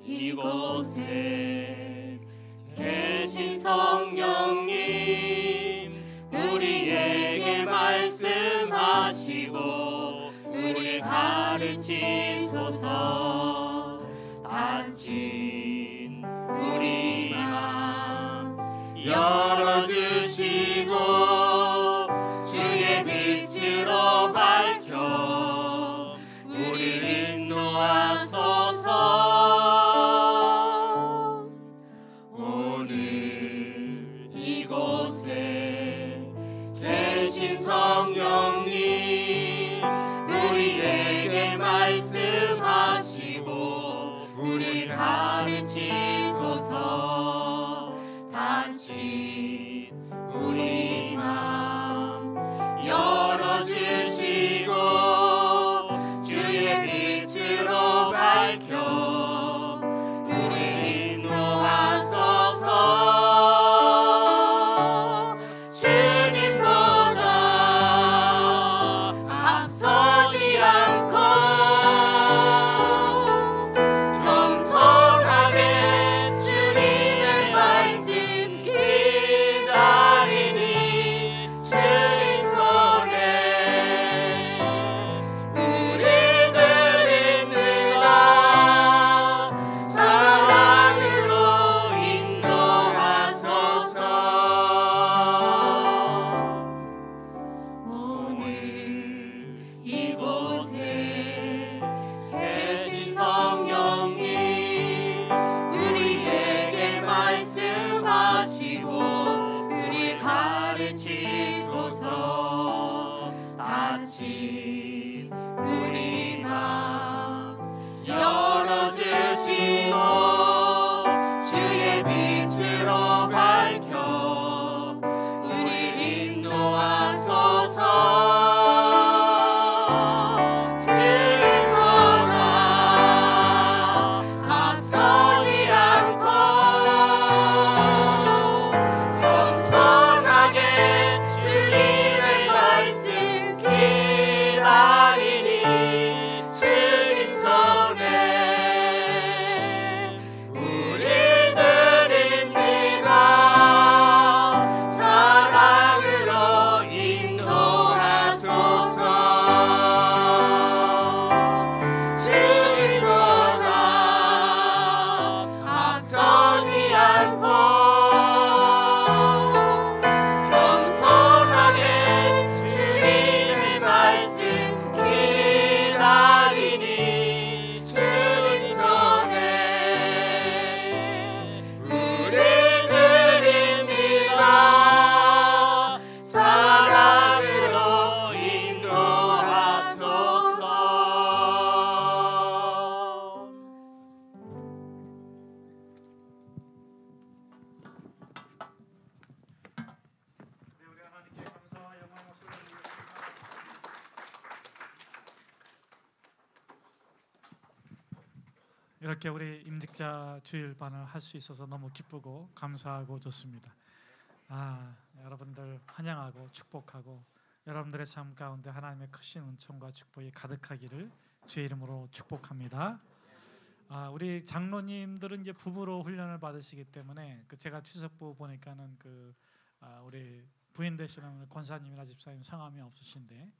이곳에 계신 성령님, 우리에게 말씀하시고 우리 가르치소서. 닫힌 우리 맘 열어주시고 주의 빛으로 밝혀 우리를 인도하소서. 성령님, 우리에게 말씀하시고 우리 가르치소서. 닫힌 우리 맘 열어주시고 주의 빛으로 밝혀 우리 인도하소서. 이렇게 우리 임직자 주일반을 할 수 있어서 너무 기쁘고 감사하고 좋습니다. 여러분들 환영하고 축복하고 여러분들의 삶 가운데 하나님의 크신 은총과 축복이 가득하기를 주의 이름으로 축복합니다. 우리 장로님들은 이제 부부로 훈련을 받으시기 때문에 제가 추석부 보니까는 우리 부인 되시는 권사님이나 집사님 성함이 없으신데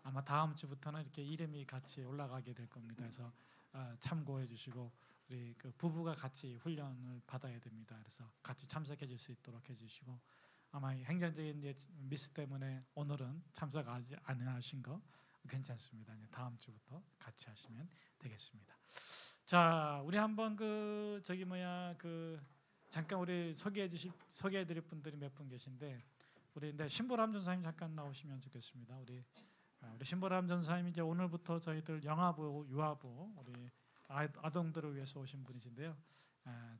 아마 다음 주부터는 이렇게 이름이 같이 올라가게 될 겁니다. 그래서 참고해 주시고 우리 부부가 같이 훈련을 받아야 됩니다. 그래서 같이 참석해 줄 수 있도록 해주시고 아마 행정적인 미스 때문에 오늘은 참석하지 않으신 거 괜찮습니다. 다음 주부터 같이 하시면 되겠습니다. 자, 우리 한번 잠깐 우리 소개해 드릴 분들이 몇 분 계신데 우리 신보람 전사님 잠깐 나오시면 좋겠습니다. 우리 신보람 전사님 이제 오늘부터 저희들 영아부, 유아부 우리 아동들을 위해서 오신 분이신데요.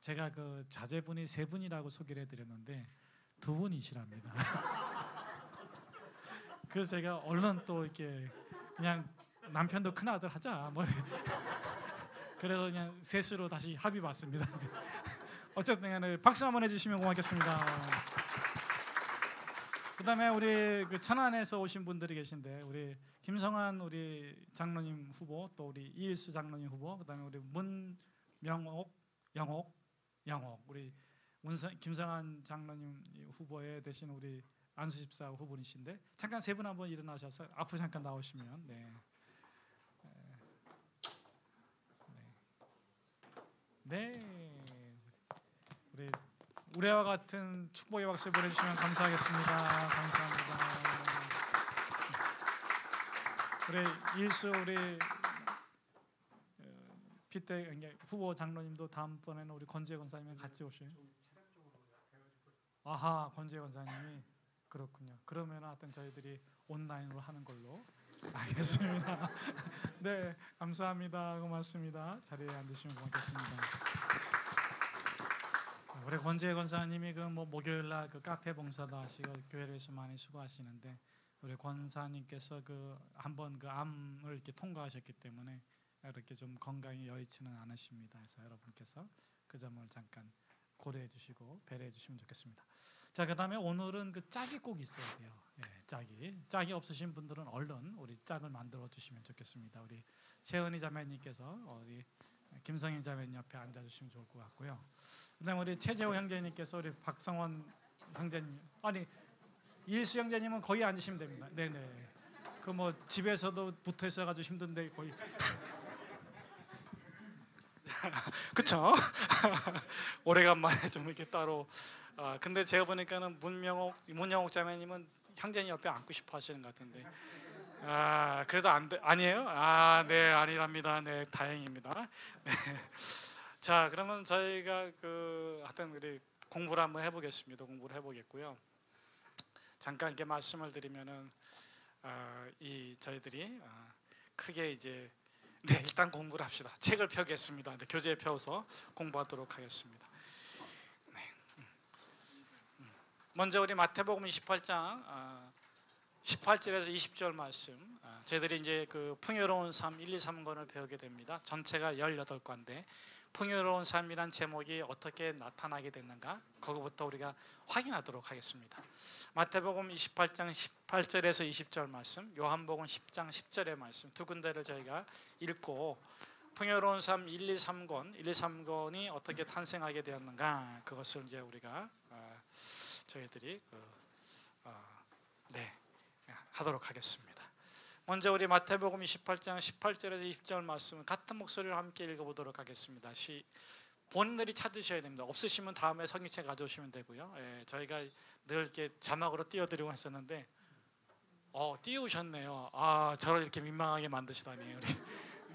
제가 자제분이 3분이라고 소개를 해드렸는데 2분이시랍니다. 그래서 제가 얼른 또 이렇게 그냥 남편도 큰 아들 하자. 뭐 그래서 그냥 셋으로 다시 합의 봤습니다. 어쨌든 간에 박수 한번 해주시면 고맙겠습니다. 그다음에 우리 그 천안에서 오신 분들이 계신데 우리 김성환 우리 장로님 후보, 또 우리 이일수 장로님 후보, 그다음에 우리 문명옥 영옥 우리 김성환 장로님 후보에 대신 우리 안수집사 후보이신데 잠깐 세 분 한번 일어나셔서 앞으로 잠깐 나오시면 네. 우리 우리와 같은 축복의 박수 보내주시면 감사하겠습니다. 감사합니다. 우리 일수 우리 빗대 후보 장로님도 다음번에는 우리 권재 권사님이 같이 오실. 아하, 권재 권사님이 그렇군요. 그러면 하여튼 저희들이 온라인으로 하는 걸로 알겠습니다. 네, 감사합니다. 고맙습니다. 자리에 앉으시면 고맙겠습니다. 우리 권재 권사님이 그 뭐 목요일 날 그 카페 봉사도 하시고 교회에서 많이 수고하시는데 우리 권사님께서 그 한번 그 암을 이렇게 통과하셨기 때문에 이렇게 좀 건강이 여의치는 않으십니다. 그래서 여러분께서 그 점을 잠깐 고려해 주시고 배려해 주시면 좋겠습니다. 자, 그다음에 오늘은 그 짝이 꼭 있어야 돼요. 짝이 없으신 분들은 얼른 우리 짝을 만들어 주시면 좋겠습니다. 우리 세은이 자매님께서 우리 김성인 자매님 옆에 앉아주시면 좋을 것 같고요. 그다음에 우리 최재호 형제님께서 우리 박성원 형제님, 아니 이일수 형제님은 거기 앉으시면 됩니다. 네네. 그 뭐 집에서도 붙어 있어가지고 힘든데 거의. 그쵸? 오래간만에 좀 이렇게 따로. 근데 제가 보니까는 문영옥 자매님은 형제님 옆에 앉고 싶어 하시는 것 같은데. 그래도 아니에요? 네, 아니랍니다. 네, 다행입니다. 네. 자, 그러면 저희가 하여튼 우리 공부를 한번 해보겠습니다. 공부를 해보겠고요. 잠깐 이렇게 말씀을 드리면은 저희들이 크게 이제 일단 공부를 합시다. 책을 펴겠습니다. 교재에 펴서 공부하도록 하겠습니다. 네. 먼저 우리 마태복음 28장 18절에서 20절 말씀. 저희들이 이제 그 풍요로운 삶 1, 2, 3권을 배우게 됩니다. 전체가 18권인데 풍요로운 삶이란 제목이 어떻게 나타나게 됐는가? 거기부터 우리가 확인하도록 하겠습니다. 마태복음 28장 18절에서 20절 말씀, 요한복음 10장 10절의 말씀 두 군데를 저희가 읽고 풍요로운 삶 1, 2, 3권, 1, 2, 3권이 어떻게 탄생하게 되었는가? 그것을 이제 우리가 저희들이 하도록 하겠습니다. 먼저 우리 마태복음 28장 18절에서 20절 말씀을 같은 목소리로 함께 읽어보도록 하겠습니다. 본인들이 찾으셔야 됩니다. 없으시면 다음에 성경책 가져오시면 되고요. 저희가 늘 이렇게 자막으로 띄워드리고 했었는데 띄우셨네요. 저를 이렇게 민망하게 만드시다니.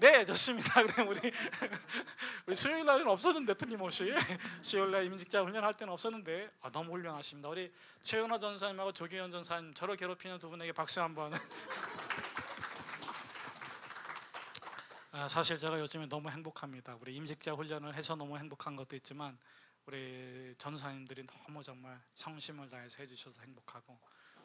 네, 좋습니다. 그럼 우리 수요일 날은 없었는데 틀림없이 수요일 날 임직자 훈련할 때는 없었는데 너무 훌륭하십니다. 우리 최은호 전사님하고 조기현 전사님 저를 괴롭히는 두 분에게 박수 한번. 사실 제가 요즘에 너무 행복합니다. 우리 임직자 훈련을 해서 너무 행복한 것도 있지만 우리 전사님들이 너무 정말 성심을 다해서 해주셔서 행복하고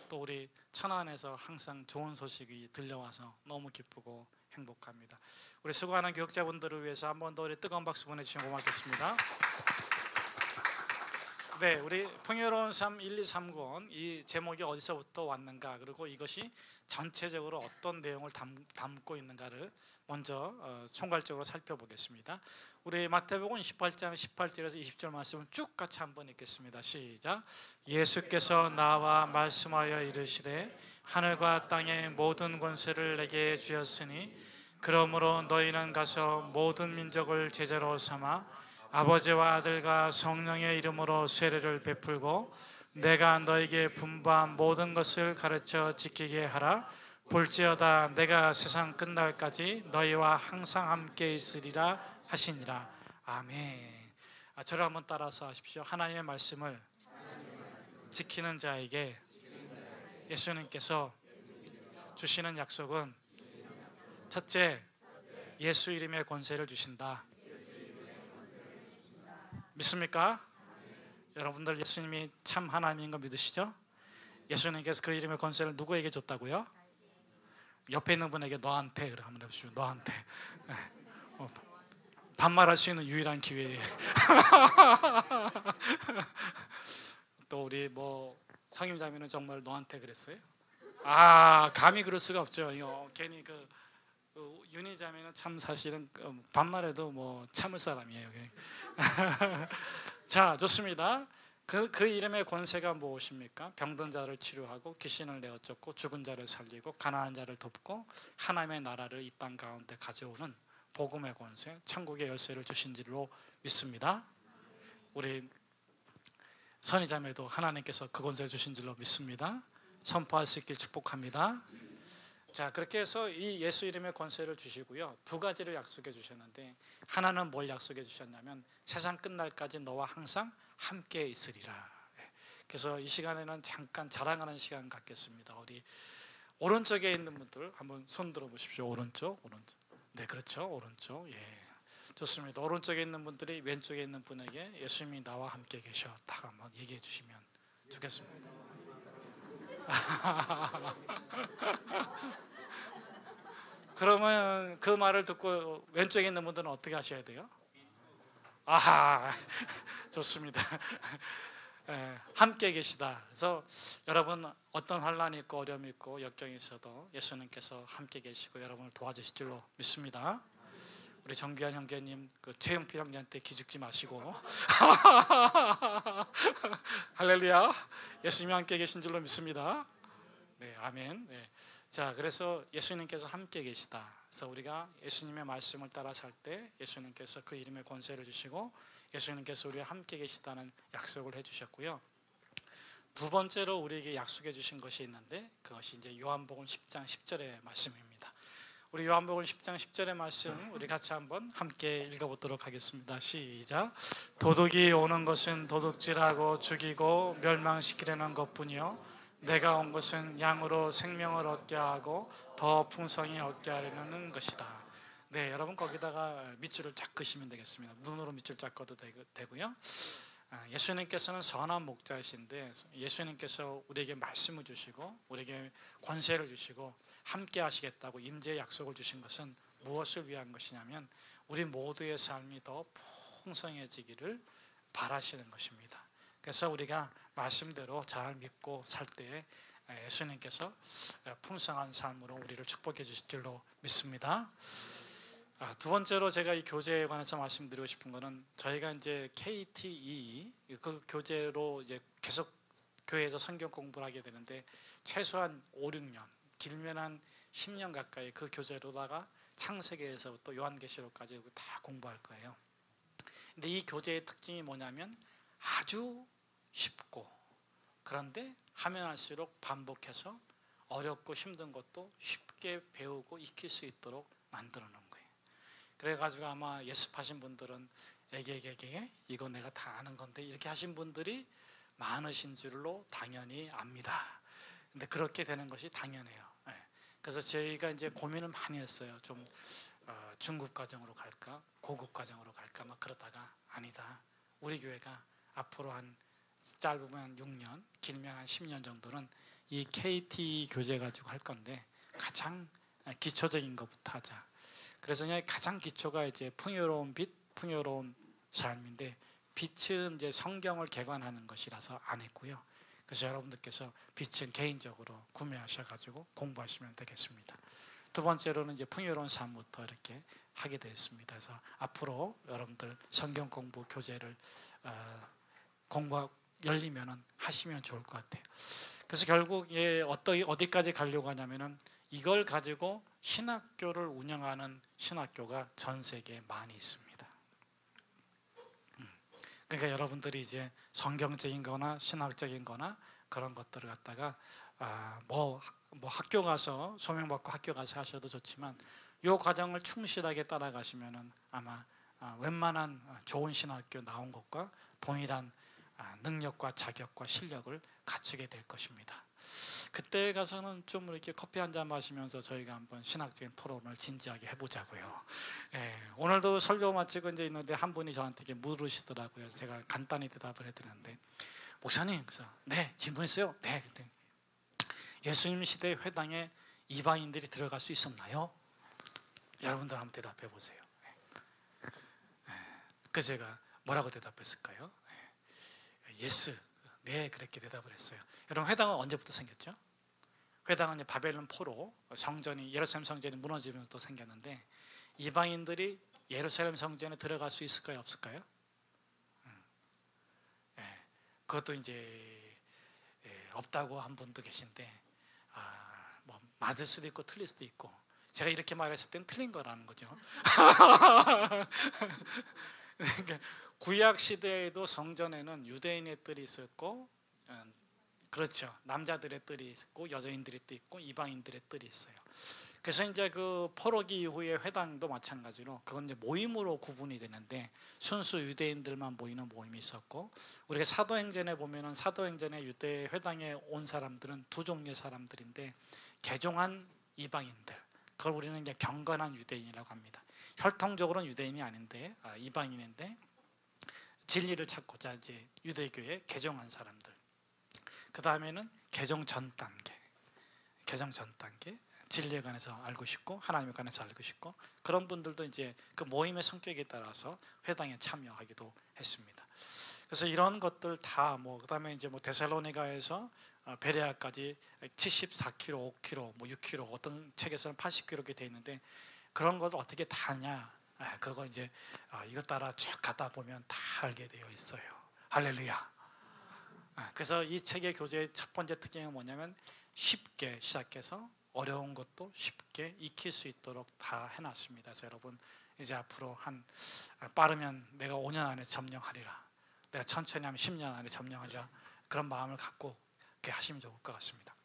또 우리 천안에서 항상 좋은 소식이 들려와서 너무 기쁘고 행복합니다. 우리 수고하는 교육자분들을 위해서 한 번 더 우리 뜨거운 박수 보내주시면 고맙겠습니다. 네, 우리 풍요로운 삶 1, 2, 3권 이 제목이 어디서부터 왔는가, 그리고 이것이 전체적으로 어떤 내용을 담고 있는가를 먼저 총괄적으로 살펴보겠습니다. 우리 마태복음 28장 18절에서 20절 말씀을 쭉 같이 한번 읽겠습니다. 시작. 예수께서 나와 말씀하여 이르시되 하늘과 땅의 모든 권세를 내게 주었으니 그러므로 너희는 가서 모든 민족을 제자로 삼아 아버지와 아들과 성령의 이름으로 세례를 베풀고 내가 너에게 분부한 모든 것을 가르쳐 지키게 하라. 볼지어다 내가 세상 끝날까지 너희와 항상 함께 있으리라 하시니라. 아멘. 저를 한번 따라서 하십시오. 하나님의 말씀을 지키는 자에게 예수님께서 주시는 약속은 첫째, 예수 이름의 권세를 주신다. 믿습니까? 여러분들 예수님이 참 하나님인 거 믿으시죠? 예수님께서 그 이름의 권세를 누구에게 줬다고요? 옆에 있는 분에게 너한테 그래 한번 해보시죠. 너한테. 반말할 수 있는 유일한 기회예요. 또 우리 뭐 성임자매는 정말 너한테 그랬어요? 감히 그럴 수가 없죠. 이거 괜히 그 윤희자매는 참 사실은 반말해도 뭐 참을 사람이에요. 자, 좋습니다. 그 이름의 권세가 무엇입니까? 병든 자를 치료하고 귀신을 내어 쫓고 죽은 자를 살리고 가난한 자를 돕고 하나님의 나라를 이 땅 가운데 가져오는 복음의 권세, 천국의 열쇠를 주신 줄로 믿습니다. 우리 선희자매도 하나님께서 그 권세를 주신 줄로 믿습니다. 선포할 수 있길 축복합니다. 자, 그렇게 해서 이 예수 이름의 권세를 주시고요, 두 가지를 약속해 주셨는데, 하나는 뭘 약속해 주셨냐면 세상 끝날까지 너와 항상 함께 있으리라. 그래서 이 시간에는 잠깐 자랑하는 시간 갖겠습니다. 우리 오른쪽에 있는 분들 한번 손 들어 보십시오. 오른쪽. 네, 그렇죠. 오른쪽. 예, 좋습니다. 오른쪽에 있는 분들이 왼쪽에 있는 분에게 예수님이 나와 함께 계셔 딱 한번 얘기해 주시면 좋겠습니다. 그러면 그 말을 듣고 왼쪽에 있는 분들은 어떻게 하셔야 돼요? 좋습니다. 함께 계시다. 그래서 여러분 어떤 환란이 있고 어려움이 있고 역경이 있어도 예수님께서 함께 계시고 여러분을 도와주실 줄로 믿습니다. 우리 정규환 형제님, 최영필 형제한테 기죽지 마시고 할렐루야, 예수님이 함께 계신 줄로 믿습니다. 네, 아멘. 네. 자, 그래서 예수님께서 함께 계시다. 그래서 우리가 예수님의 말씀을 따라 살 때 예수님께서 그 이름의 권세를 주시고 예수님께서 우리와 함께 계시다는 약속을 해주셨고요. 두 번째로 우리에게 약속해 주신 것이 있는데 그것이 이제 요한복음 10장 10절의 말씀입니다. 우리 요한복음 10장 10절의 말씀 우리 같이 한번 함께 읽어보도록 하겠습니다. 시작. 도둑이 오는 것은 도둑질하고 죽이고 멸망시키려는 것뿐이요 내가 온 것은 양으로 생명을 얻게 하고 더 풍성히 얻게 하려는 것이다. 네, 여러분 거기다가 밑줄을 쫙 그시면 되겠습니다. 눈으로 밑줄 쫙 그어도 되고요. 예수님께서는 선한 목자이신데 예수님께서 우리에게 말씀을 주시고 우리에게 권세를 주시고 함께 하시겠다고 임재의 약속을 주신 것은 무엇을 위한 것이냐면 우리 모두의 삶이 더 풍성해지기를 바라시는 것입니다. 그래서 우리가 말씀대로 잘 믿고 살 때에 예수님께서 풍성한 삶으로 우리를 축복해 주실 줄로 믿습니다. 두 번째로 제가 이 교제에 관해서 말씀드리고 싶은 거는 저희가 이제 KTE 그 교제로 이제 계속 교회에서 성경 공부를 하게 되는데 최소한 5, 6년, 길면 한 10년 가까이 그 교제로다가 창세기에서부터 요한계시록까지 다 공부할 거예요. 근데 이 교제의 특징이 뭐냐면 아주 쉽고 그런데 하면 할수록 반복해서 어렵고 힘든 것도 쉽게 배우고 익힐 수 있도록 만들어 놓은 거예요. 그래가지고 아마 예습하신 분들은 에게게게 이거 내가 다 아는 건데 이렇게 하신 분들이 많으신 줄로 당연히 압니다. 근데 그렇게 되는 것이 당연해요. 그래서 저희가 이제 고민을 많이 했어요. 좀 중급 과정으로 갈까 고급 과정으로 갈까 막 그러다가 아니다. 우리 교회가 앞으로 한 짧으면 6년, 길면 한 10년 정도는 이 KT 교재 가지고 할 건데 가장 기초적인 것부터 하자. 그래서 가장 기초가 이제 풍요로운 빛, 풍요로운 삶인데 빛은 이제 성경을 개관하는 것이라서 안 했고요. 그래서 여러분들께서 빛은 개인적으로 구매하셔가지고 공부하시면 되겠습니다. 두 번째로는 이제 풍요로운 삶부터 이렇게 하게 되었습니다. 그래서 앞으로 여러분들 성경 공부 교재를 공부 열리면은 하시면 좋을 것 같아요. 그래서 결국 어디까지 가려고 하냐면은 이걸 가지고 신학교를 운영하는 신학교가 전 세계에 많이 있습니다. 그러니까 여러분들이 이제 성경적인 거나 신학적인 거나 그런 것들을 갖다가 뭐 학교 가서 소명받고 학교 가서 하셔도 좋지만 이 과정을 충실하게 따라가시면은 아마 웬만한 좋은 신학교 나온 것과 동일한 능력과 자격과 실력을 갖추게 될 것입니다. 그때 가서는 좀 이렇게 커피 한잔 마시면서 저희가 한번 신학적인 토론을 진지하게 해보자고요. 오늘도 설교 마치고 이제 있는데 한 분이 저한테 이렇게 물으시더라고요. 제가 간단히 대답을 해드렸는데 목사님, 그래서 네 질문했어요. 네, 그때 예수님 시대 회당에 이방인들이 들어갈 수 있었나요? 여러분들 한번 대답해 보세요. 그 제가 뭐라고 대답했을까요? 예스, 네, 그렇게 대답을 했어요. 여러분, 회당은 언제부터 생겼죠? 회당은 바벨론 포로 성전이, 예루살렘 성전이 무너지면서 또 생겼는데, 이방인들이 예루살렘 성전에 들어갈 수 있을까요, 없을까요? 그것도 이제 없다고 한 분도 계신데, 뭐 맞을 수도 있고 틀릴 수도 있고, 제가 이렇게 말했을 땐 틀린 거라는 거죠. 그러니까 구약 시대에도 성전에는 유대인의 뜰이 있었고, 그렇죠, 남자들의 뜰이 있고 여자인들의 뜰이 있고 이방인들의 뜰이 있어요. 그래서 이제 그 포로기 이후의 회당도 마찬가지로 그건 이제 모임으로 구분이 되는데, 순수 유대인들만 모이는 모임이 있었고, 우리가 사도행전에 보면은 사도행전에 유대 회당에 온 사람들은 두 종류의 사람들인데, 개종한 이방인들, 그걸 우리는 이제 경건한 유대인이라고 합니다. 혈통적으로는 유대인이 아닌데 이방인인데 진리를 찾고자 이제 유대교에 개종한 사람들. 그 다음에는 개종 전 단계, 개종 전 단계, 진리에 관해서 알고 싶고 하나님에 관해서 알고 싶고, 그런 분들도 이제 그 모임의 성격에 따라서 회당에 참여하기도 했습니다. 그래서 이런 것들 다 뭐 그다음에 이제 뭐 데살로니가에서 베레아까지 74km, 5km, 뭐 6km, 어떤 책에서는 80km 이렇게 돼 있는데, 그런 걸 어떻게 다 하냐? 그거 이제 이것 따라 쭉 가다 보면 다 알게 되어 있어요. 할렐루야. 그래서 이 책의 교재의 첫 번째 특징은 뭐냐면, 쉽게 시작해서 어려운 것도 쉽게 익힐 수 있도록 다 해놨습니다. 그래서 여러분, 이제 앞으로 빠르면 내가 5년 안에 점령하리라, 내가 천천히 하면 10년 안에 점령하자, 그런 마음을 갖고 그렇게 하시면 좋을 것 같습니다.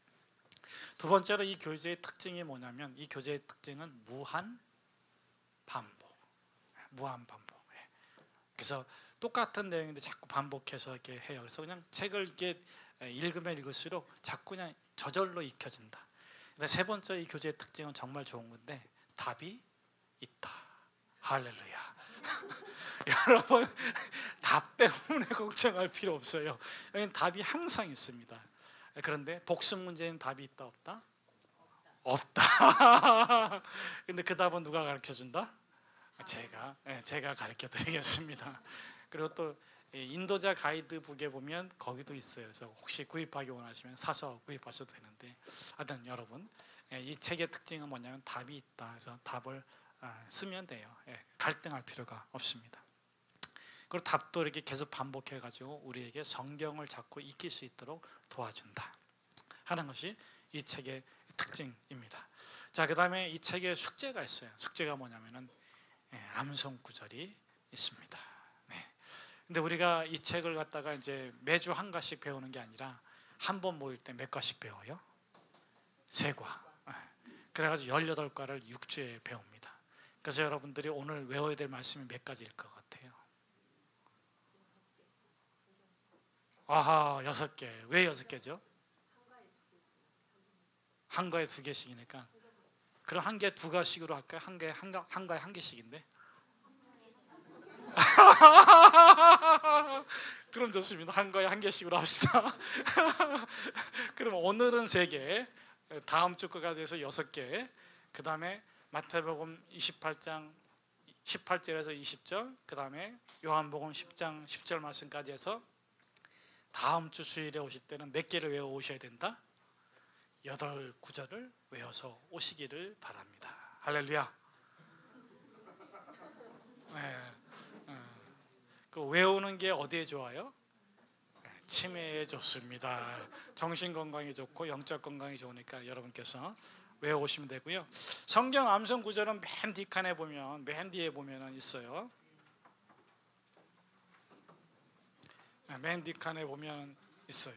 두 번째로 이 교재의 특징이 뭐냐면, 이 교재의 특징은 무한 반복, 무한 반복. 그래서 똑같은 내용인데 자꾸 반복해서 이렇게 해요. 그래서 그냥 책을 이렇게 읽으면 읽을수록 자꾸 그냥 저절로 익혀진다. 근데 세 번째 이 교재의 특징은 정말 좋은 건데, 답이 있다. 할렐루야. 여러분, 답 때문에 걱정할 필요 없어요. 여기는 답이 항상 있습니다. 그런데 복습 문제는 답이 있다, 없다? 없다. 근데 그 답은 누가 가르쳐준다? 제가 가르쳐 드리겠습니다. 그리고 또 인도자 가이드북에 보면 거기도 있어요. 그래서 혹시 구입하기 원하시면 사서 구입하셔도 되는데, 하여튼 여러분, 이 책의 특징은 뭐냐면 답이 있다. 그래서 답을 쓰면 돼요. 갈등할 필요가 없습니다. 그리고 답도 이렇게 계속 반복해가지고 우리에게 성경을 자꾸 익힐 수 있도록 도와준다 하는 것이 이 책의 특징입니다. 자, 그 다음에 이 책에 숙제가 있어요. 숙제가 뭐냐면은 암송 구절이 있습니다. 근데 우리가 이 책을 갖다가 이제 매주 한 과씩 배우는 게 아니라 한 번 모일 때 몇 과씩 배워요? 3과. 그래가지고 18과를 6주에 배웁니다. 그래서 여러분들이 오늘 외워야 될 말씀이 몇 가지일 것 같아요? 아하, 6개. 왜 6개죠? 한 과에 2개씩이니까. 그럼 한 개에 2과씩으로 할까요? 한 과에 1개씩인데. 그럼 좋습니다. 한 과에 1개씩으로 합시다. 그럼 오늘은 3개, 다음 주 거까지 해서 6개, 그 다음에 마태복음 28장 18절에서 20절, 그 다음에 요한복음 10장 10절 말씀까지 해서 다음 주 수요일에 오실 때는 몇 개를 외워 오셔야 된다? 8구절을 외워서 오시기를 바랍니다. 할렐루야. 그 외우는 게 어디에 좋아요? 치매에 좋습니다. 정신 건강에 좋고 영적 건강에 좋으니까 여러분께서 외워오시면 되고요. 성경 암송 구절은 맨 뒷칸에 보면, 맨 뒤에 보면은 있어요. 맨 뒷칸에 보면 있어요.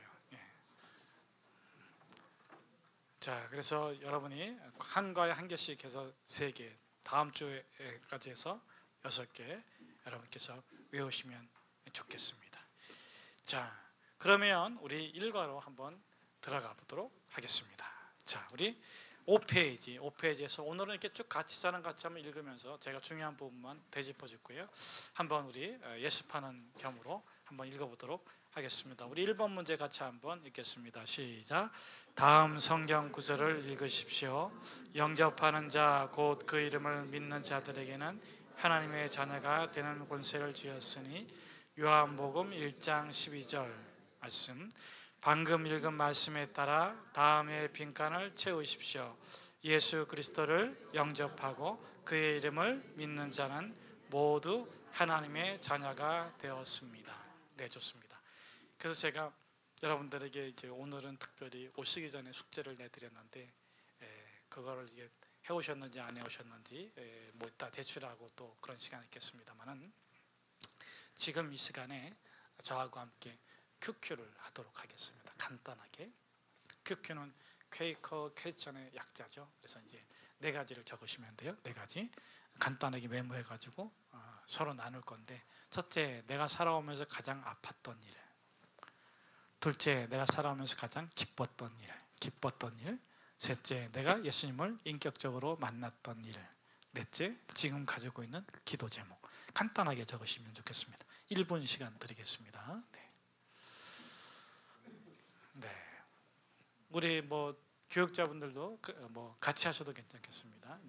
자, 그래서 여러분이 한 과에 1개씩 해서 3개, 다음 주에까지 해서 6개 여러분께서 외우시면 좋겠습니다. 자, 그러면 우리 1과로 한번 들어가 보도록 하겠습니다. 자, 우리 5페이지에서 오늘은 이렇게 쭉 같이 저랑 같이 한번 읽으면서 제가 중요한 부분만 되짚어 줄 거예요. 한번 우리 예습하는 겸으로 한번 읽어보도록 하겠습니다. 우리 1번 문제 같이 한번 읽겠습니다. 시작. 다음 성경 구절을 읽으십시오. 영접하는 자 곧 그 이름을 믿는 자들에게는 하나님의 자녀가 되는 권세를 주었으니 요한복음 1장 12절 말씀. 방금 읽은 말씀에 따라 다음의 빈칸을 채우십시오. 예수 그리스도를 영접하고 그의 이름을 믿는 자는 모두 하나님의 자녀가 되었습니다. 네, 좋습니다. 그래서 제가 여러분들에게 이제 오늘은 특별히 오시기 전에 숙제를 내드렸는데 그거를 이게 해오셨는지 안 해오셨는지 뭐 이따 제출하고 또 그런 시간이 있겠습니다만은 지금 이 시간에 저하고 함께 QQ를 하도록 하겠습니다. 간단하게. QQ는 퀘이커 퀘스천의 약자죠. 그래서 이제 4가지를 적으시면 돼요. 4가지 간단하게 메모해가지고 서로 나눌 건데, 첫째, 내가 살아오면서 가장 아팠던 일. 둘째, 내가 살아오면서 가장 기뻤던 일. 셋째, 내가 예수님을 인격적으로 만났던 일. 넷째, 지금 가지고 있는 기도 제목. 간단하게 적으시면 좋겠습니다. 1분 시간 드리겠습니다. 네. 우리 뭐 교육자분들도 뭐 같이 하셔도 괜찮겠습니다.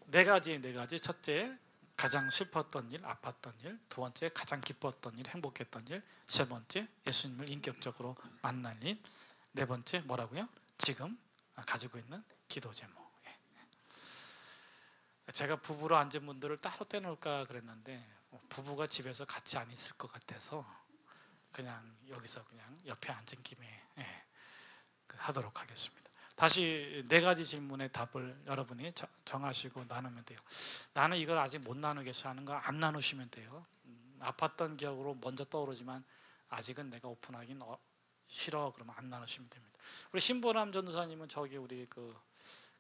네 가지. 첫째, 가장 슬펐던 일, 아팠던 일. 두 번째, 가장 기뻤던 일, 행복했던 일. 세 번째, 예수님을 인격적으로 만난 일. 네 번째, 뭐라고요? 지금 가지고 있는 기도 제목. 제가 부부로 앉은 분들을 따로 떼놓을까 그랬는데 부부가 집에서 같이 안 있을 것 같아서 그냥 여기서 그냥 옆에 앉은 김에 하도록 하겠습니다. 다시 4가지 질문의 답을 여러분이 정하시고 나누면 돼요. 나는 이걸 아직 못 나누겠어 하는 거 안 나누시면 돼요. 아팠던 기억으로 먼저 떠오르지만 아직은 내가 오픈하긴 싫어 그러면 안 나누시면 됩니다. 우리 신보람 전도사님은 저기 우리 그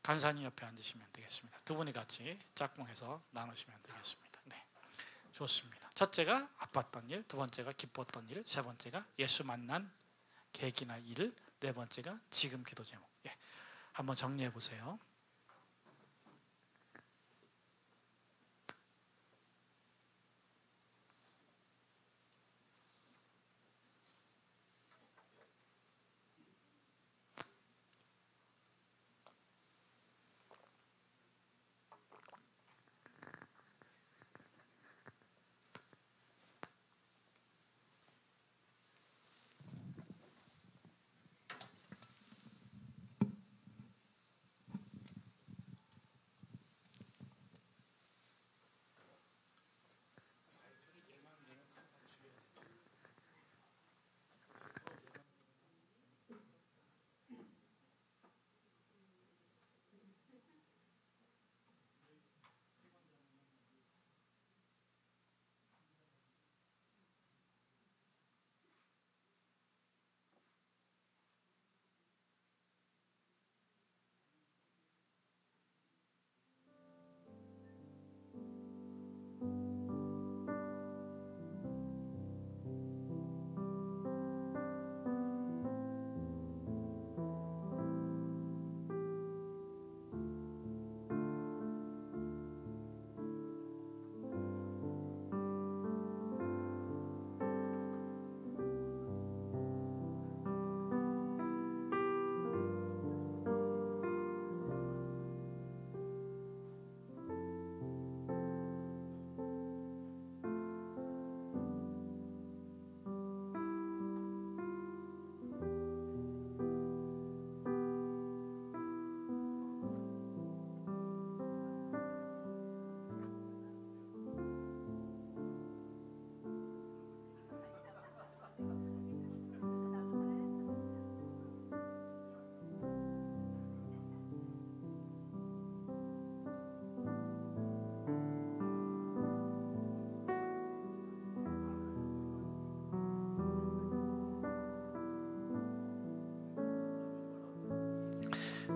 간사님 옆에 앉으시면 되겠습니다. 두 분이 같이 짝꿍해서 나누시면 되겠습니다. 네, 좋습니다. 첫째가 아팠던 일, 두 번째가 기뻤던 일, 세 번째가 예수 만난 계기나 일, 네 번째가 지금 기도 제목. 한번 정리해 보세요.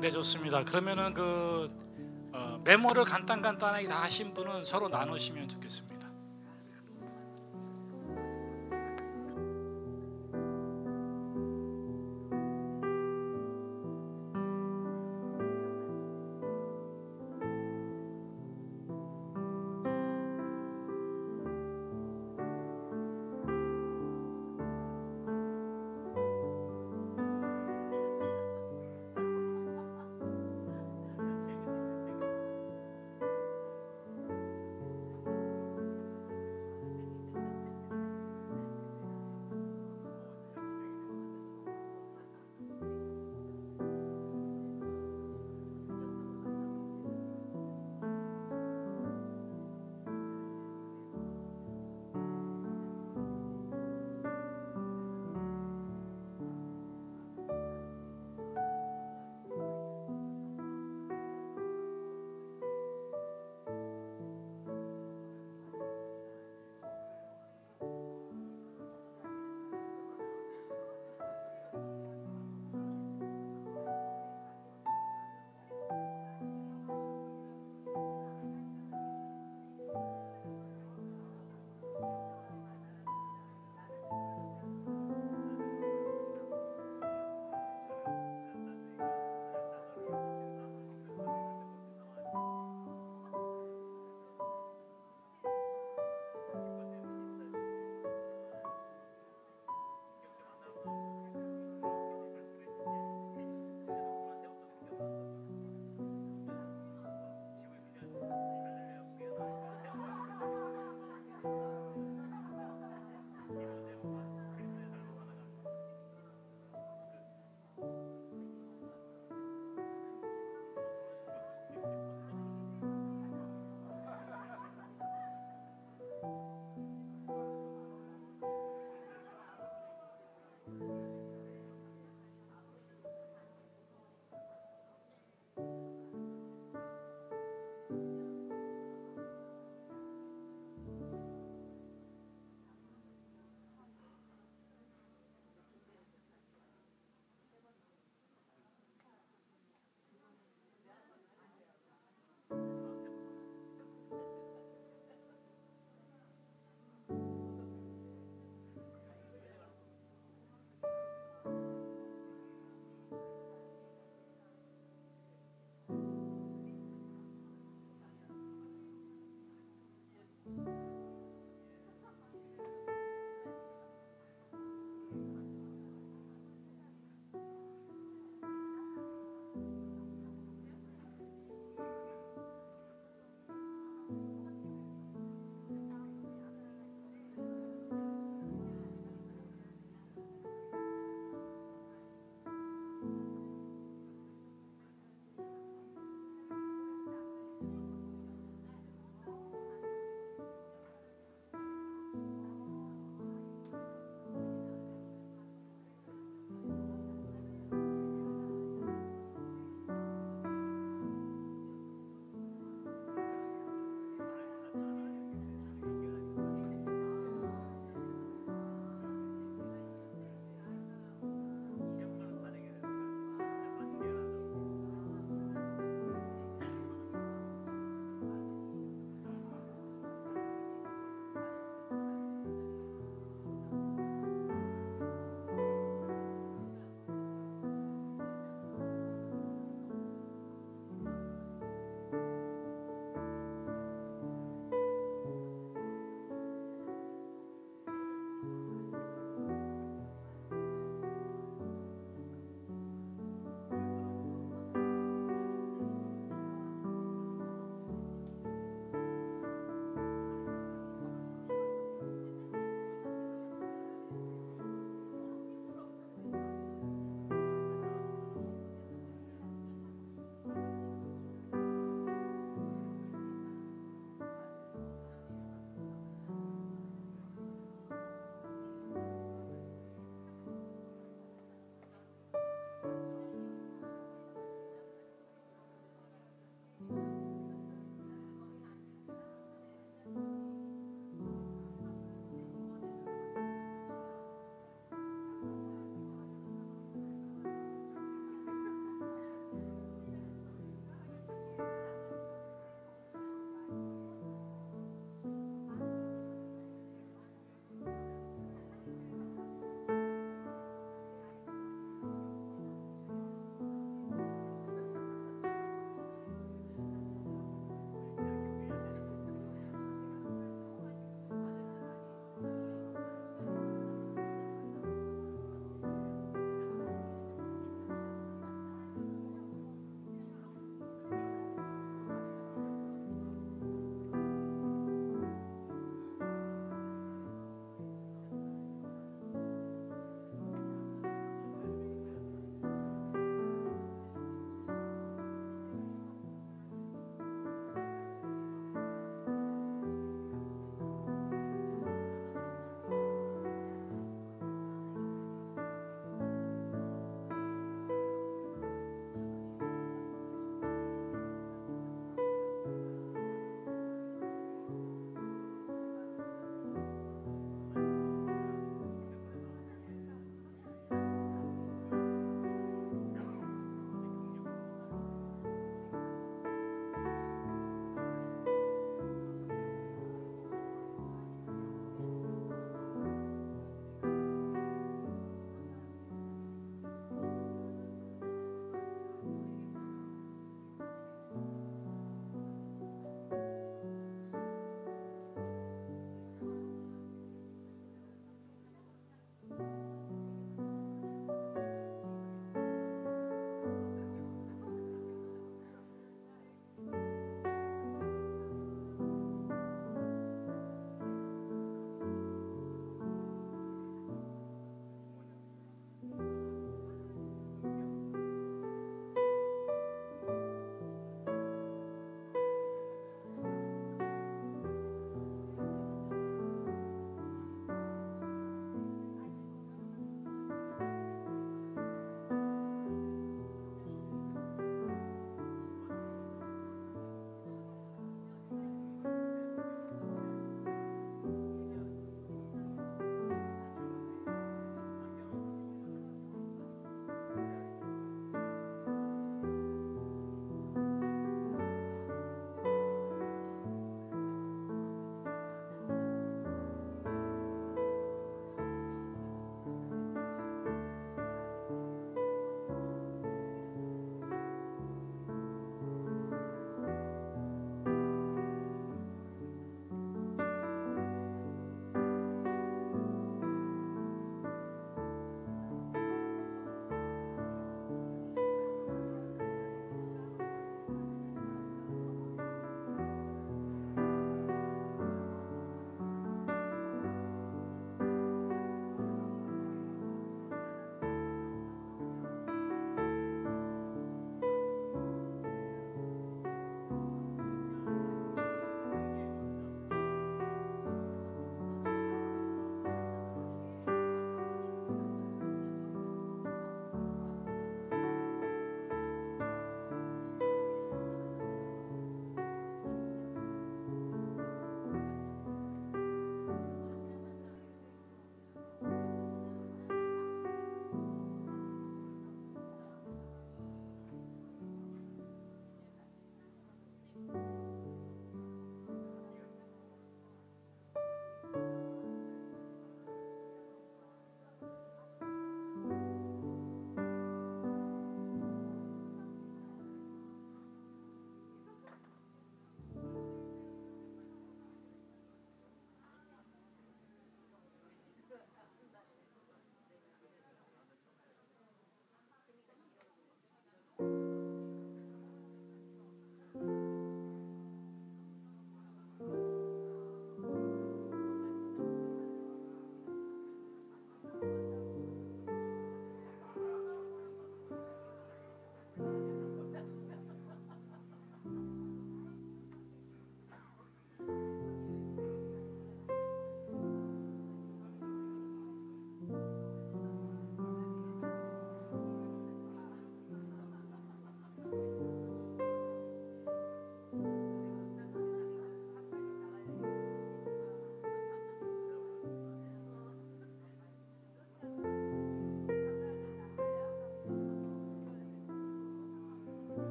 네, 좋습니다. 그러면은 그 메모를 간단하게 다 하신 분은 서로 나누시면 좋겠습니다.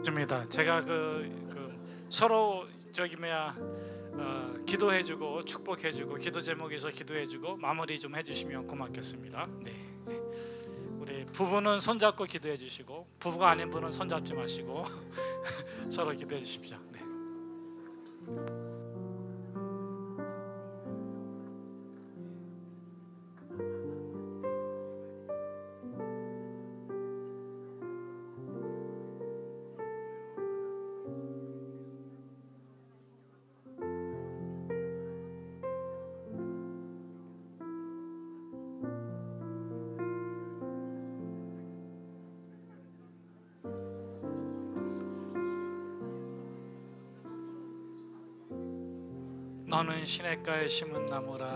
좋습니다. 제가 서로 기도해주고 축복해주고 기도 제목에서 기도해주고 마무리 좀 해주시면 고맙겠습니다. 네. 우리 부부는 손잡고 기도해주시고 부부가 아닌 분은 손잡지 마시고 서로 기도해주십시오. 네. 너는 시냇가에 심은 나무라.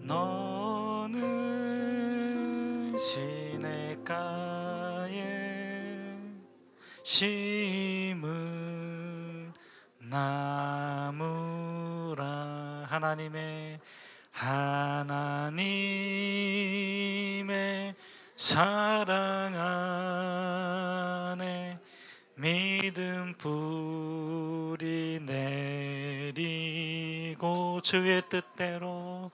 너는 시냇가에 심은 나무라. 하나님의 사랑 안에 믿음 뿌리 내리고 주의 뜻대로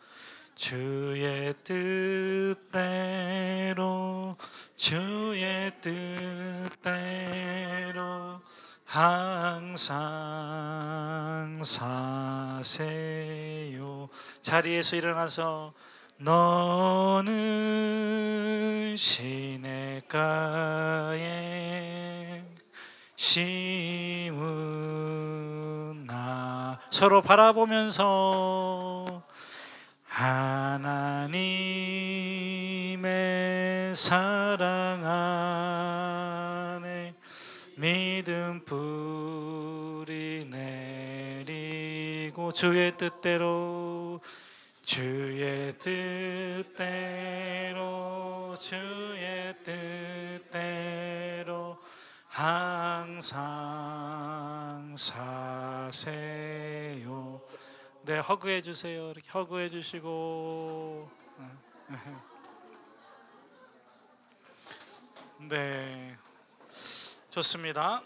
항상 사세요. 자리에서 일어나서 너는 시냇가에 심은 나. 서로 바라보면서 하나님의 사랑 안에 믿음 뿌리 내리고 주의 뜻대로 항상 사세요. 네, 허그해 주세요. 이렇게 허그해 주시고. 네, 좋습니다.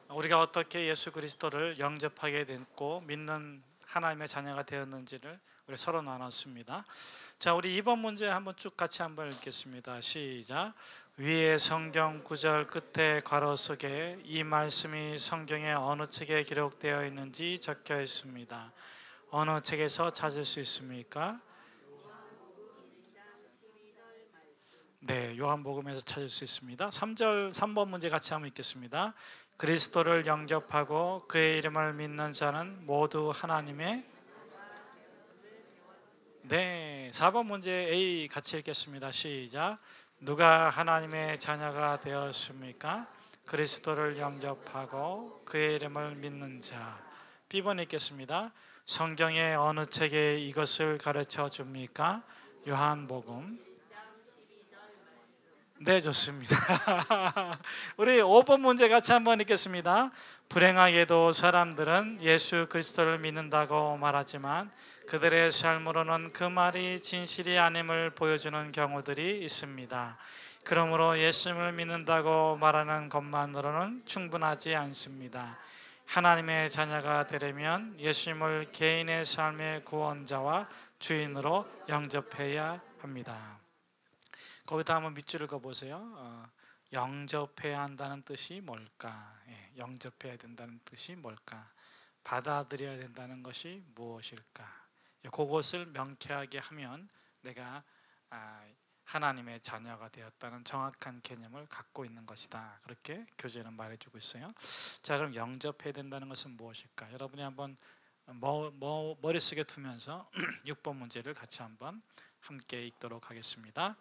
우리가 어떻게 예수 그리스도를 영접하게 됐고 믿는 하나님의 자녀가 되었는지를 우리 서로 나눴습니다. 자, 우리 2번 문제 한번 쭉 같이 한번 읽겠습니다. 시작. 위에 성경 구절 끝에 괄호 속에 이 말씀이 성경의 어느 책에 기록되어 있는지 적혀 있습니다. 어느 책에서 찾을 수 있습니까? 네, 요한복음에서 찾을 수 있습니다. 3번 문제 같이 한번 읽겠습니다. 그리스도를 영접하고 그의 이름을 믿는 자는 모두 하나님의. 네, 4번 문제 A 같이 읽겠습니다. 시작. 누가 하나님의 자녀가 되었습니까? 그리스도를 영접하고 그의 이름을 믿는 자. B번 읽겠습니다. 성경의 어느 책에 이것을 가르쳐 줍니까? 요한복음. 네, 좋습니다. 우리 5번 문제 같이 한번 읽겠습니다. 불행하게도 사람들은 예수 그리스도를 믿는다고 말하지만 그들의 삶으로는 그 말이 진실이 아님을 보여주는 경우들이 있습니다. 그러므로 예수님을 믿는다고 말하는 것만으로는 충분하지 않습니다. 하나님의 자녀가 되려면 예수님을 개인의 삶의 구원자와 주인으로 영접해야 합니다. 거기다 한번 밑줄을 그어보세요. 영접해야 한다는 뜻이 뭘까? 영접해야 된다는 뜻이 뭘까? 받아들여야 된다는 것이 무엇일까? 그것을 명쾌하게 하면 내가 하나님의 자녀가 되었다는 정확한 개념을 갖고 있는 것이다. 그렇게 교재는 말해주고 있어요. 자, 그럼 영접해야 된다는 것은 무엇일까? 여러분이 한번 머릿속에 두면서 6번 문제를 같이 한번 함께 읽도록 하겠습니다.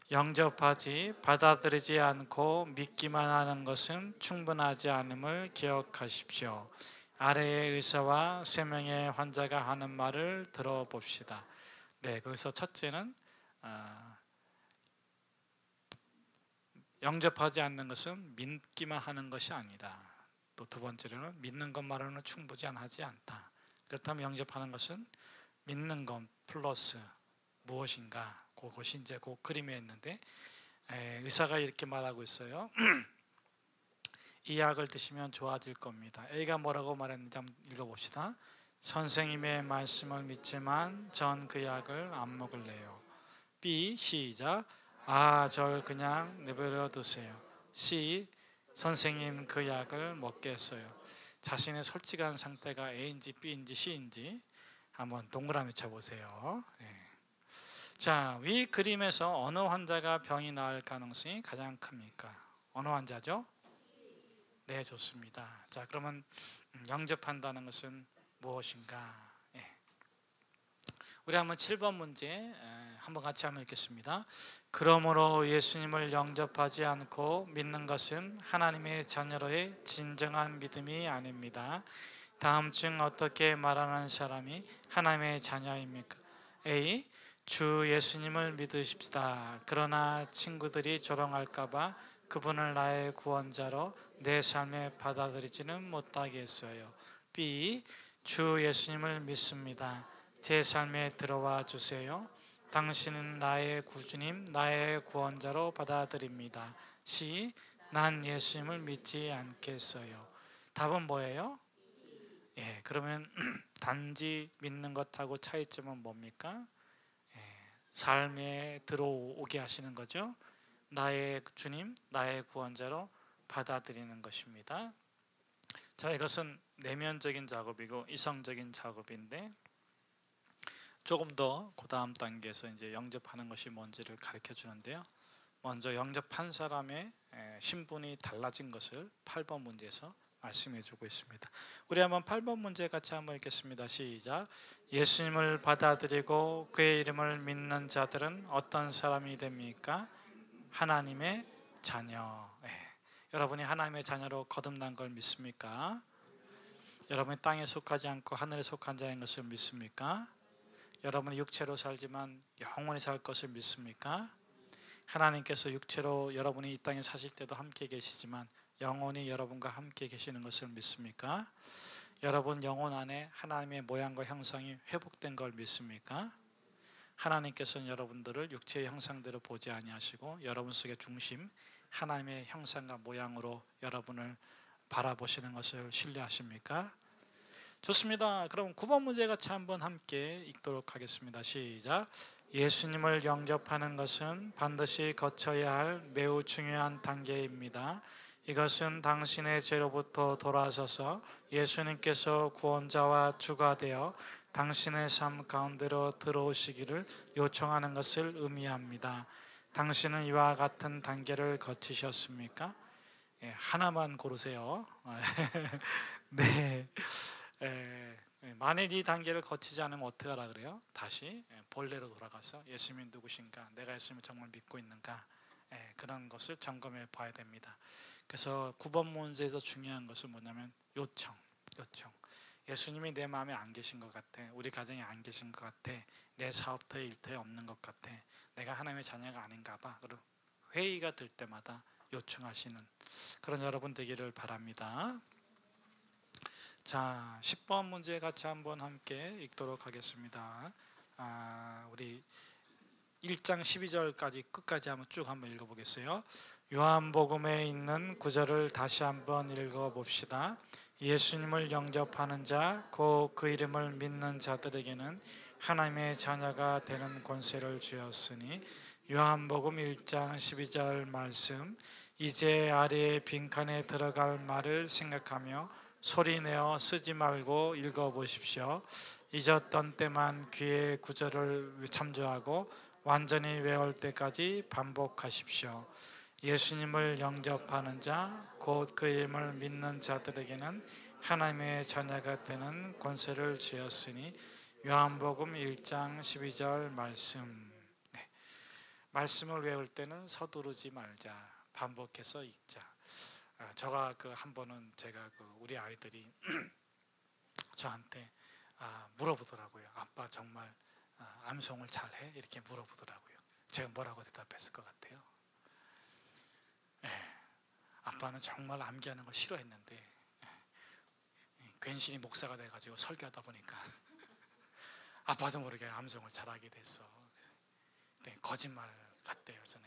영접하지 받아들이지 않고 믿기만 하는 것은 충분하지 않음을 기억하십시오. 아래의 의사와 3명의 환자가 하는 말을 들어봅시다. 네, 거기서 첫째는 영접하지 않는 것은 믿기만 하는 것이 아니다. 또 두 번째로는 믿는 것만으로는 충분하지 않다. 그렇다면 영접하는 것은 믿는 것 플러스 무엇인가, 그것이 이제 그 그림에 있는데 의사가 이렇게 말하고 있어요. 이 약을 드시면 좋아질 겁니다. A가 뭐라고 말했는지 한번 읽어봅시다. 선생님의 말씀을 믿지만 전 그 약을 안 먹을래요. B, 시작. 절 그냥 내버려 두세요. C, 선생님 그 약을 먹겠어요. 자신의 솔직한 상태가 A인지 B인지 C인지 한번 동그라미 쳐보세요. 자, 위 그림에서 어느 환자가 병이 나을 가능성이 가장 큽니까? 어느 환자죠? 네, 좋습니다. 자, 그러면 영접한다는 것은 무엇인가? 우리 한번 7번 문제 한번 같이 한번 읽겠습니다. 그러므로 예수님을 영접하지 않고 믿는 것은 하나님의 자녀로의 진정한 믿음이 아닙니다. 다음 중 어떻게 말하는 사람이 하나님의 자녀입니까? A. 주 예수님을 믿으십시다. 그러나 친구들이 조롱할까봐 그분을 나의 구원자로 내 삶에 받아들이지는 못하겠어요. B. 주 예수님을 믿습니다. 제 삶에 들어와 주세요. 당신은 나의 구주님, 나의 구원자로 받아들입니다. C. 난 예수님을 믿지 않겠어요. 답은 뭐예요? 그러면 단지 믿는 것하고 차이점은 뭡니까? 삶에 들어오게 하시는 거죠. 나의 주님, 나의 구원자로 받아들이는 것입니다. 자, 이것은 내면적인 작업이고 이성적인 작업인데 조금 더 그 다음 단계에서 이제 영접하는 것이 뭔지를 가르쳐 주는데요. 먼저 영접한 사람의 신분이 달라진 것을 8번 문제에서 말씀해 주고 있습니다. 우리 한번 8번 문제 같이 한번 읽겠습니다. 시작. 예수님을 받아들이고 그의 이름을 믿는 자들은 어떤 사람이 됩니까? 하나님의 자녀. 여러분이 하나님의 자녀로 거듭난 걸 믿습니까? 여러분이 땅에 속하지 않고 하늘에 속한 자인 것을 믿습니까? 여러분이 육체로 살지만 영원히 살 것을 믿습니까? 하나님께서 육체로 여러분이 이 땅에 사실 때도 함께 계시지만 영원히 여러분과 함께 계시는 것을 믿습니까? 여러분 영혼 안에 하나님의 모양과 형상이 회복된 걸 믿습니까? 하나님께서는 여러분들을 육체의 형상대로 보지 아니하시고 여러분 속의 중심 하나님의 형상과 모양으로 여러분을 바라보시는 것을 신뢰하십니까? 좋습니다. 그럼 9번 문제 같이 한번 함께 읽도록 하겠습니다. 시작. 예수님을 영접하는 것은 반드시 거쳐야 할 매우 중요한 단계입니다. 이것은 당신의 죄로부터 돌아서서 예수님께서 구원자와 주가 되어 당신의 삶 가운데로 들어오시기를 요청하는 것을 의미합니다. 당신은 이와 같은 단계를 거치셨습니까? 하나만 고르세요. 네. 만일 이 단계를 거치지 않으면 어떻게 하라 그래요? 다시 본래로 돌아가서 예수님이 누구신가, 내가 예수님을 정말 믿고 있는가, 그런 것을 점검해 봐야 됩니다. 그래서 9번 문제에서 중요한 것은 뭐냐면 요청. 예수님이 내 마음에 안 계신 것 같아, 우리 가정에 안 계신 것 같아, 내 사업터에 일터에 없는 것 같아, 내가 하나님의 자녀가 아닌가 봐. 그리고 회의가 될 때마다 요청하시는 그런 여러분 되기를 바랍니다. 자, 10번 문제 같이 한번 함께 읽도록 하겠습니다. 우리 1장 12절까지 끝까지 한번 쭉 한번 읽어보겠어요. 요한복음에 있는 구절을 다시 한번 읽어봅시다. 예수님을 영접하는 자, 곧 그 이름을 믿는 자들에게는 하나님의 자녀가 되는 권세를 주었으니. 요한복음 1장 12절 말씀. 이제 아래의 빈칸에 들어갈 말을 생각하며 소리내어 쓰지 말고 읽어보십시오. 잊었던 때만 귀의 구절을 참조하고 완전히 외울 때까지 반복하십시오. 예수님을 영접하는 자, 곧 그 이름을 믿는 자들에게는 하나님의 자녀가 되는 권세를 주었으니. 요한복음 1장 12절 말씀. 말씀을 외울 때는 서두르지 말자, 반복해서 읽자. 저가 한 번은 제가 우리 아이들이 저한테 물어보더라고요. 아빠 정말 암송을 잘해? 이렇게 물어보더라고요. 제가 뭐라고 대답했을 것 같아요? 아빠는 정말 암기하는 걸 싫어했는데 괜시리 목사가 돼가지고 설교하다 보니까 아빠도 모르게 암송을 잘하게 됐어. 네, 거짓말 같대요. 그래서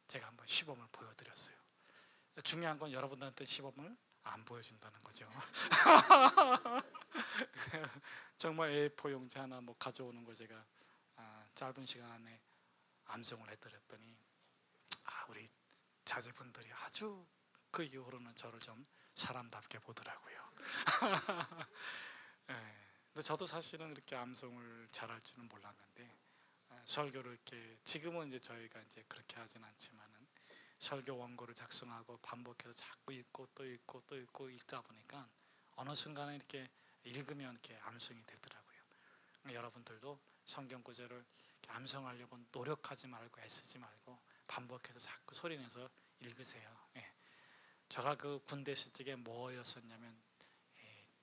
제가 한번 시범을 보여드렸어요. 중요한 건 여러분들한테 시범을 안 보여준다는 거죠. 정말 A4 용지 하나 뭐 가져오는 걸 제가 짧은 시간 안에 암송을 해드렸더니 우리 자제분들이 아주 그 이후로는 저를 좀 사람답게 보더라고요. 네, 근데 저도 사실은 이렇게 암송을 잘할 줄은 몰랐는데 설교를 이렇게 지금은 이제 저희가 이제 그렇게 하진 않지만은 설교 원고를 작성하고 반복해서 자꾸 읽고 또 읽고 또 읽고 읽다 보니까 어느 순간에 이렇게 읽으면 이렇게 암송이 되더라고요. 여러분들도 성경 구절을 암송하려고 노력하지 말고 애쓰지 말고 반복해서 자꾸 소리내서 읽으세요. 예. 제가 그 군대 있을 적에 뭐였었냐면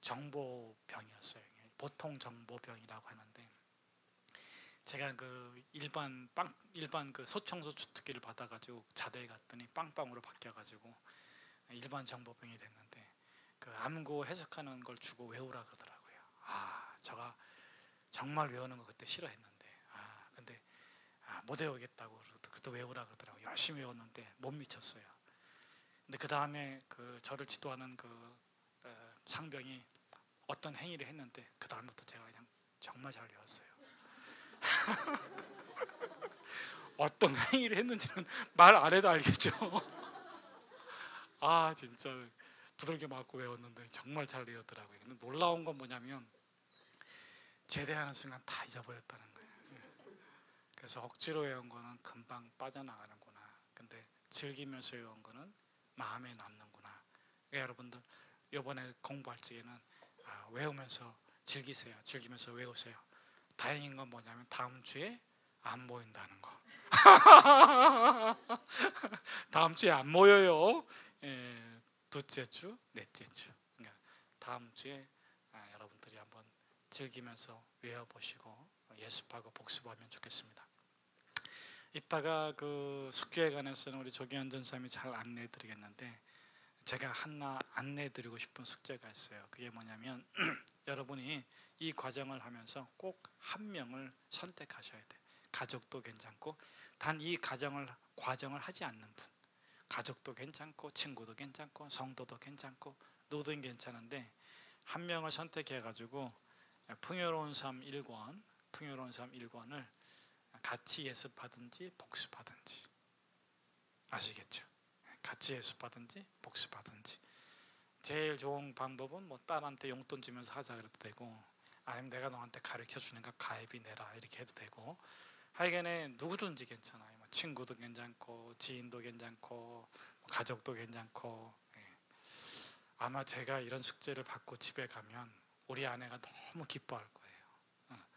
정보병이었어요. 보통 정보병이라고 하는데 제가 그 일반 그 소청소 주특기를 받아가지고 자대에 갔더니 빵빵으로 바뀌어가지고 일반 정보병이 됐는데 그 암구 해석하는 걸 주고 외우라 그러더라고요. 제가 정말 외우는 거 그때 싫어했는데 근데 못 외우겠다고 그것도 외우라 그러더라고요. 열심히 외웠는데 못 미쳤어요. 근데 그 다음에 그 저를 지도하는 그 상병이 어떤 행위를 했는데 그 다음부터 제가 그냥 정말 잘 외웠어요. 어떤 행위를 했는지는 말 안 해도 알겠죠. 진짜 두들겨 맞고 외웠는데 정말 잘 외웠더라고요. 근데 놀라운 건 뭐냐면 제대하는 순간 다 잊어버렸다는 거예요. 그래서 억지로 외운 거는 금방 빠져나가는구나. 근데 즐기면서 외운 거는 마음에 남는구나. 그러니까 여러분들 이번에 공부할 적에는 외우면서 즐기세요. 즐기면서 외우세요. 다행인 건 뭐냐면 다음 주에 안 모인다는 거. 다음 주에 안 모여요. 둘째 주, 넷째 주. 그러니까 다음 주에 여러분들이 한번 즐기면서 외워보시고 예습하고 복습하면 좋겠습니다. 이따가 그 숙제에 관해서는 우리 조기현 전사님이 잘 안내해드리겠는데 제가 하나 안내해드리고 싶은 숙제가 있어요. 그게 뭐냐면 여러분이 이 과정을 하면서 꼭 한 명을 선택하셔야 돼요. 가족도 괜찮고 단 이 과정을 하지 않는 분, 가족도 괜찮고 친구도 괜찮고 성도도 괜찮고 누구든 괜찮은데 한 명을 선택해가지고 풍요로운 삶 1권을 같이 예습하든지 복습하든지. 아시겠죠? 같이 예습하든지 복습하든지. 제일 좋은 방법은 뭐 딸한테 용돈 주면서 하자 그래도 되고, 아니면 내가 너한테 가르쳐 주니까 가입이 내라 이렇게 해도 되고, 하여간에 누구든지 괜찮아요. 뭐 친구도 괜찮고 지인도 괜찮고 가족도 괜찮고. 아마 제가 이런 숙제를 받고 집에 가면 우리 아내가 너무 기뻐할 거예요.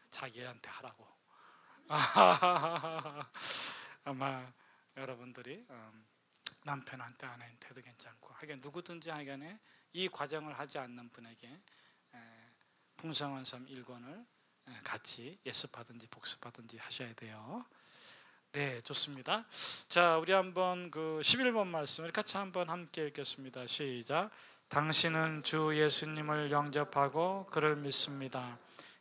자기한테 하라고. 아마 여러분들이 남편한테 아내한테도 괜찮고 하여간 누구든지 하여간에 이 과정을 하지 않는 분에게 풍성한 삶 1권을 같이 예습하든지 복습하든지 하셔야 돼요. 네, 좋습니다. 자, 우리 한번 그 11번 말씀을 같이 한번 함께 읽겠습니다. 시작. 당신은 주 예수님을 영접하고 그를 믿습니다.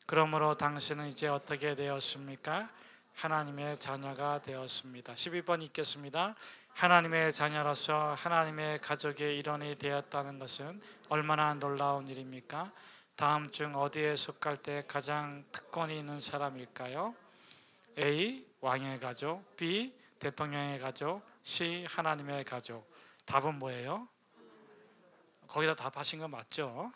그러므로 당신은 이제 어떻게 되었습니까? 하나님의 자녀가 되었습니다. 12번 읽겠습니다. 하나님의 자녀로서 하나님의 가족의 일원이 되었다는 것은 얼마나 놀라운 일입니까? 다음 중 어디에 속할 때 가장 특권이 있는 사람일까요? A. 왕의 가족, B. 대통령의 가족, C. 하나님의 가족. 답은 뭐예요? 거기다 답하신 거 맞죠?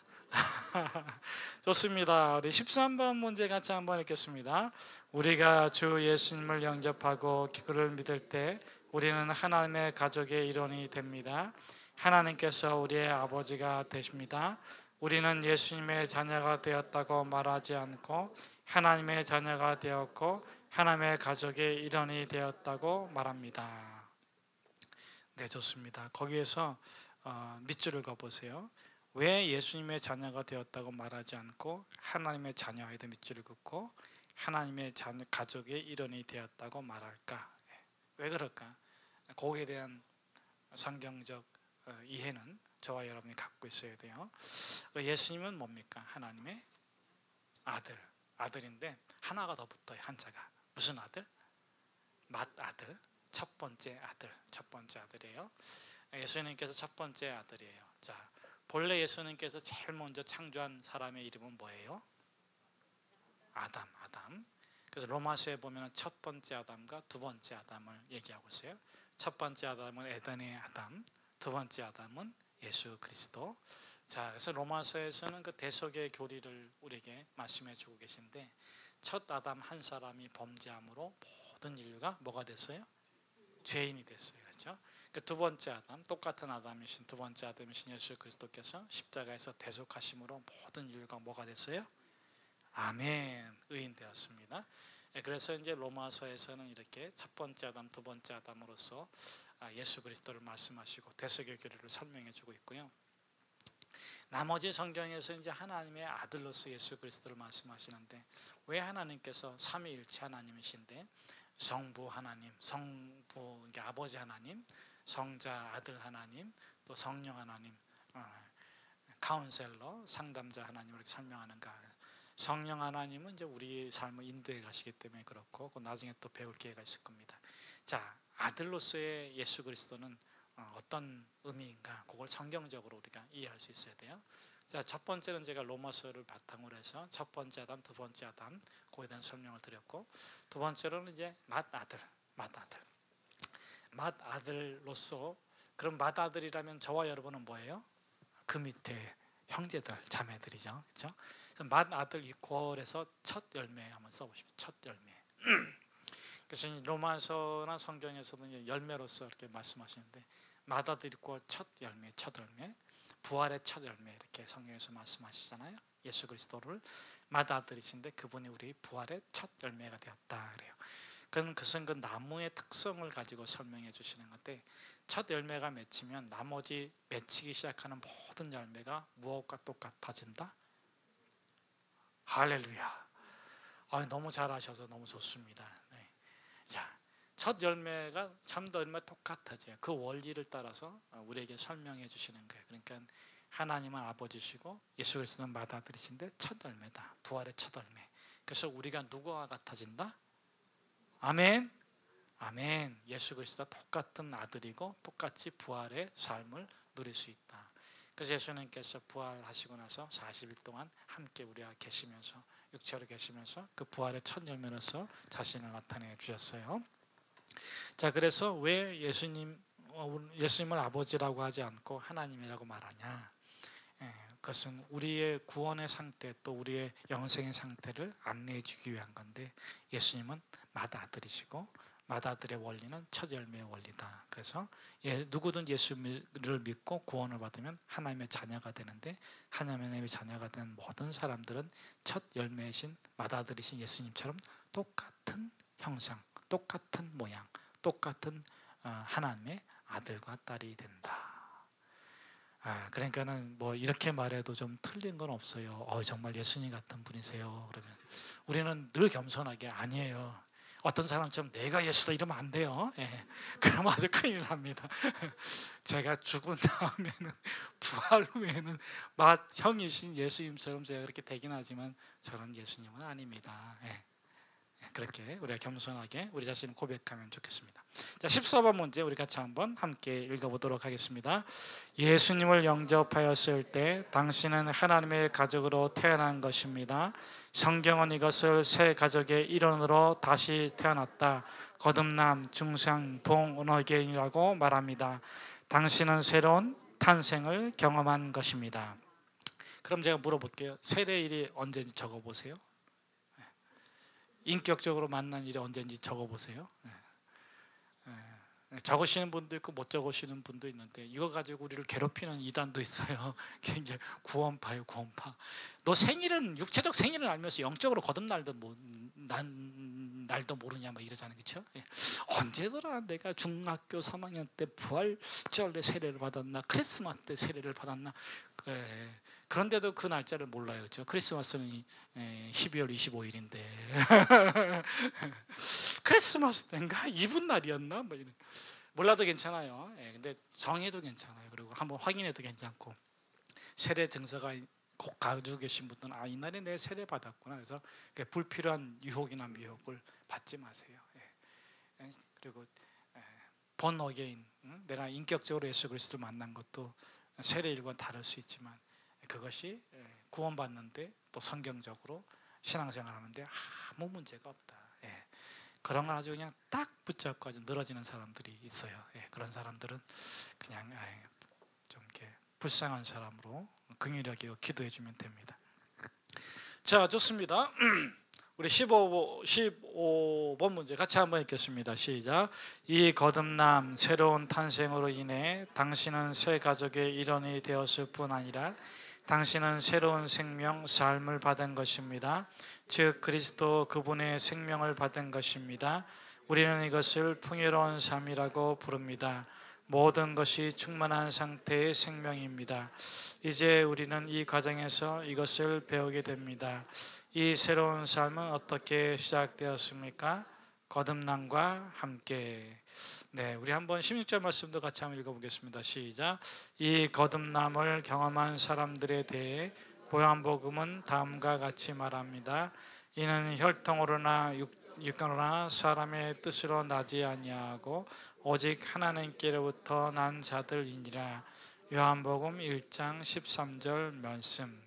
좋습니다. 우리 13번 문제 같이 한번 읽겠습니다. 우리가 주 예수님을 영접하고 그를 믿을 때 우리는 하나님의 가족의 일원이 됩니다. 하나님께서 우리의 아버지가 되십니다. 우리는 예수님의 자녀가 되었다고 말하지 않고 하나님의 자녀가 되었고 하나님의 가족의 일원이 되었다고 말합니다. 네, 좋습니다. 거기에서 밑줄을 그어보세요. 왜 예수님의 자녀가 되었다고 말하지 않고 하나님의 자녀에다 밑줄을 긋고 하나님의 가족의 일원이 되었다고 말할까? 왜 그럴까? 거기에 대한 성경적 이해는 저와 여러분이 갖고 있어야 돼요. 예수님은 뭡니까? 하나님의 아들인데 하나가 더 붙어요. 한자가. 무슨 아들? 맏아들, 첫 번째 아들이에요. 예수님께서 첫 번째 아들이에요. 자, 본래 예수님께서 제일 먼저 창조한 사람의 이름은 뭐예요? 아담. 그래서 로마서에 보면 첫 번째 아담과 두 번째 아담을 얘기하고 있어요. 첫 번째 아담은 에덴의 아담, 두 번째 아담은 예수 그리스도. 자, 그래서 로마서에서는 그 대속의 교리를 우리에게 말씀해 주고 계신데, 첫 아담 한 사람이 범죄함으로 모든 인류가 뭐가 됐어요? 죄인이 됐어요. 그렇죠? 두 번째 아담, 똑같은 아담이신 두 번째 아담이신 예수 그리스도께서 십자가에서 대속하심으로 모든 인류가 뭐가 됐어요? 아멘, 의인 되었습니다. 그래서 이제 로마서에서는 이렇게 첫 번째 아담, 두 번째 아담으로서 예수 그리스도를 말씀하시고 대속의 교리를 설명해 주고 있고요. 나머지 성경에서 이제 하나님의 아들로서 예수 그리스도를 말씀하시는데, 왜 하나님께서 삼위일체 하나님이신데 성부 하나님, 성부 아버지 하나님, 성자 아들 하나님, 또 성령 하나님, 카운셀러 상담자 하나님 이렇게 설명하는가? 성령 하나님은 이제 우리 삶을 인도해 가시기 때문에 그렇고, 나중에 또 배울 기회가 있을 겁니다. 자, 아들로서의 예수 그리스도는 어떤 의미인가? 그걸 성경적으로 우리가 이해할 수 있어야 돼요. 자, 첫 번째는 제가 로마서를 바탕으로 해서 첫 번째 아담, 두 번째 아담 그거에 대한 설명을 드렸고, 두 번째로는 이제 맏아들로서, 그럼 맏아들이라면 저와 여러분은 뭐예요? 그 밑에 형제들, 자매들이죠. 그렇죠? 맏아들 이퀄해서 첫 열매 한번 써보십시오. 첫 열매. 그래서 로마서나 성경에서는 열매로서 이렇게 말씀하시는데, 맏아들 이퀄 첫 열매, 부활의 첫 열매 이렇게 성경에서 말씀하시잖아요. 예수 그리스도를 맏아들이신데 그분이 우리 부활의 첫 열매가 되었다 그래요. 그것은 그 나무의 특성을 가지고 설명해 주시는 건데, 첫 열매가 맺히면 나머지 맺히기 시작하는 모든 열매가 무엇과 똑같아진다? 할렐루야. 너무 잘하셔서 너무 좋습니다. 네. 자, 첫 열매가 참도 열매 똑같아져요. 그 원리를 따라서 우리에게 설명해 주시는 거예요. 그러니까 하나님은 아버지시고 예수 그리스도는 맏아들이신데 첫 열매다. 부활의 첫 열매. 그래서 우리가 누구와 같아진다? 아멘. 아멘. 예수 그리스도와 똑같은 아들이고 똑같이 부활의 삶을 누릴 수 있다. 그래서 예수님께서 부활하시고 나서 40일 동안 함께 우리와 계시면서, 육체로 계시면서 그 부활의 첫 열매로서 자신을 나타내 주셨어요. 자, 그래서 왜 예수님을 아버지라고 하지 않고 하나님이라고 말하냐? 그것은 우리의 구원의 상태, 또 우리의 영생의 상태를 안내해 주기 위한 건데, 예수님은 맏아들이시고 맏아들의 원리는 첫 열매의 원리다. 그래서 누구든 예수를 믿고 구원을 받으면 하나님의 자녀가 되는데, 하나님의 자녀가 된 모든 사람들은 첫 열매이신 맏아들이신 예수님처럼 똑같은 형상, 똑같은 모양, 똑같은 하나님의 아들과 딸이 된다. 그러니까는 뭐 이렇게 말해도 좀 틀린 건 없어요. 정말 예수님 같은 분이세요. 그러면 우리는 늘 겸손하게, 아니에요. 어떤 사람처럼 내가 예수다 이러면 안 돼요. 그러면 아주 큰일 납니다. 제가 죽은 다음에는, 부활 후에는 형이신 예수님처럼 제가 그렇게 되긴 하지만 저는 예수님은 아닙니다. 그렇게 우리가 겸손하게 우리 자신을 고백하면 좋겠습니다. 자, 14번 문제 우리 같이 한번 함께 읽어보도록 하겠습니다. 예수님을 영접하였을 때 당신은 하나님의 가족으로 태어난 것입니다. 성경은 이것을 새 가족의 일원으로 다시 태어났다, 거듭남, 중생, 봉헌어게인이라고 말합니다. 당신은 새로운 탄생을 경험한 것입니다. 그럼 제가 물어볼게요. 세례일이 언제인지 적어보세요. 인격적으로 만난 일이 언제인지 적어보세요. 적으시는 분도 있고 못 적으시는 분도 있는데, 이거 가지고 우리를 괴롭히는 이단도 있어요. 굉장히 구원파예요, 구원파. 너 생일은, 육체적 생일은 알면서 영적으로 거듭날도 날도 모르냐 막 이러잖아요. 그렇죠? 언제더라 내가 중학교 3학년 때 부활절 세례를 받았나, 크리스마스 때 세례를 받았나. 그런데도 그 날짜를 몰라요. 그렇죠? 크리스마스는 12월 25일인데 크리스마스 때인가? 이분 날이었나? 뭐 몰라도 괜찮아요. 근데 정해도 괜찮아요. 그리고 한번 확인해도 괜찮고, 세례 증서가 꼭 가지고 계신 분들은 이날에 내 세례 받았구나. 그래서 불필요한 유혹이나 미혹을 받지 마세요. 그리고 본 어게인, 내가 인격적으로 예수 그리스도를 만난 것도 세례일과는 다를 수 있지만 그것이 구원받는데 또 성경적으로 신앙생활하는데 아무 문제가 없다. 그런 걸 아주 그냥 딱 붙잡고 아주 늘어지는 사람들이 있어요. 그런 사람들은 그냥 좀 이렇게 불쌍한 사람으로 긍휼히 여기고 기도해 주면 됩니다. 자, 좋습니다. 우리 15번 문제 같이 한번 읽겠습니다. 시작. 이 거듭남 새로운 탄생으로 인해 당신은 새 가족의 일원이 되었을 뿐 아니라 당신은 새로운 생명, 삶을 받은 것입니다. 즉 그리스도 그분의 생명을 받은 것입니다. 우리는 이것을 풍요로운 삶이라고 부릅니다. 모든 것이 충만한 상태의 생명입니다. 이제 우리는 이 과정에서 이것을 배우게 됩니다. 이 새로운 삶은 어떻게 시작되었습니까? 거듭남과 함께. 우리 한번 16절 말씀도 같이 한번 읽어보겠습니다. 시작. 이 거듭남을 경험한 사람들에 대해 요한복음은 다음과 같이 말합니다. 이는 혈통으로나 육간으로나 사람의 뜻으로 나지 아니하고 오직 하나님께로부터 난 자들이니라. 요한복음 1장 13절 말씀.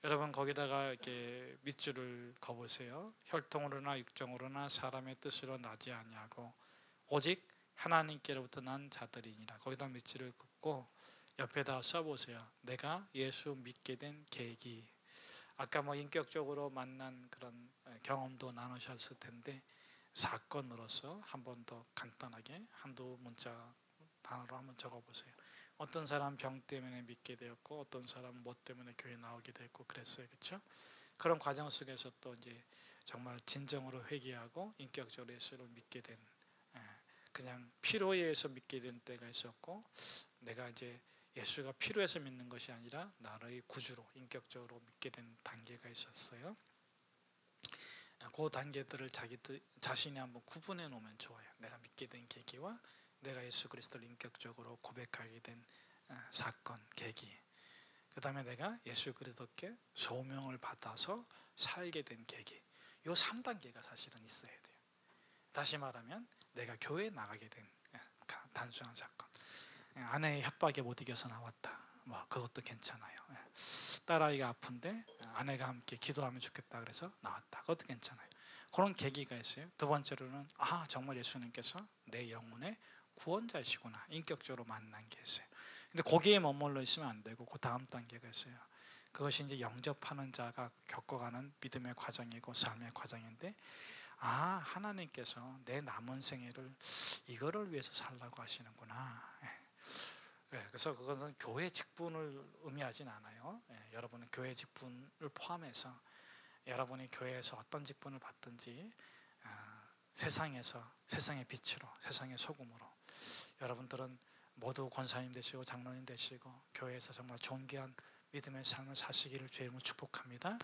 여러분 거기다가 이렇게 밑줄을 그어보세요. 혈통으로나 육정으로나 사람의 뜻으로 나지 아니하고 오직 하나님께로부터 난 자들이니라. 거기다 밑줄을 긋고 옆에다 써보세요. 내가 예수 믿게 된 계기. 아까 인격적으로 만난 그런 경험도 나누셨을 텐데 사건으로서 한 번 더 간단하게 한두 문자 단어로 한번 적어보세요. 어떤 사람 병 때문에 믿게 되었고 어떤 사람 뭐 때문에 교회 나오게 됐고 그랬어요. 그렇죠? 그런 과정 속에서 또 이제 정말 진정으로 회개하고 인격적으로 예수를 믿게 된, 그냥 필요에 의해서 믿게 된 때가 있었고, 내가 이제 예수가 필요해서 믿는 것이 아니라 나의 구주로 인격적으로 믿게 된 단계가 있었어요. 그 단계들을 자신이 한번 구분해 놓으면 좋아요. 내가 믿게 된 계기와 내가 예수 그리스도를 인격적으로 고백하게 된 사건, 계기. 그 다음에 내가 예수 그리스도께 소명을 받아서 살게 된 계기. 이 3단계가 사실은 있어야 돼요. 다시 말하면 내가 교회에 나가게 된 단순한 사건. 아내의 협박에 못 이겨서 나왔다. 그것도 괜찮아요. 딸아이가 아픈데 아내가 함께 기도하면 좋겠다 그래서 나왔다. 그것도 괜찮아요. 그런 계기가 있어요. 두 번째로는 정말 예수님께서 내 영혼의 구원자이시구나. 인격적으로 만난 게 있어요. 근데 거기에 머물러 있으면 안 되고 그 다음 단계가 있어요. 그것이 이제 영접하는 자가 겪어가는 믿음의 과정이고 삶의 과정인데 하나님께서 내 남은 생애를 이거를 위해서 살라고 하시는구나. 그래서 그것은 교회 직분을 의미하진 않아요. 여러분은 교회 직분을 포함해서 여러분이 교회에서 어떤 직분을 받든지 세상에서 세상의 빛으로 세상의 소금으로 여러분들은 모두 권사님 되시고 장로님 되시고 교회에서 정말 존귀한 믿음의 삶을 사시기를 주의 이름으로 축복합니다.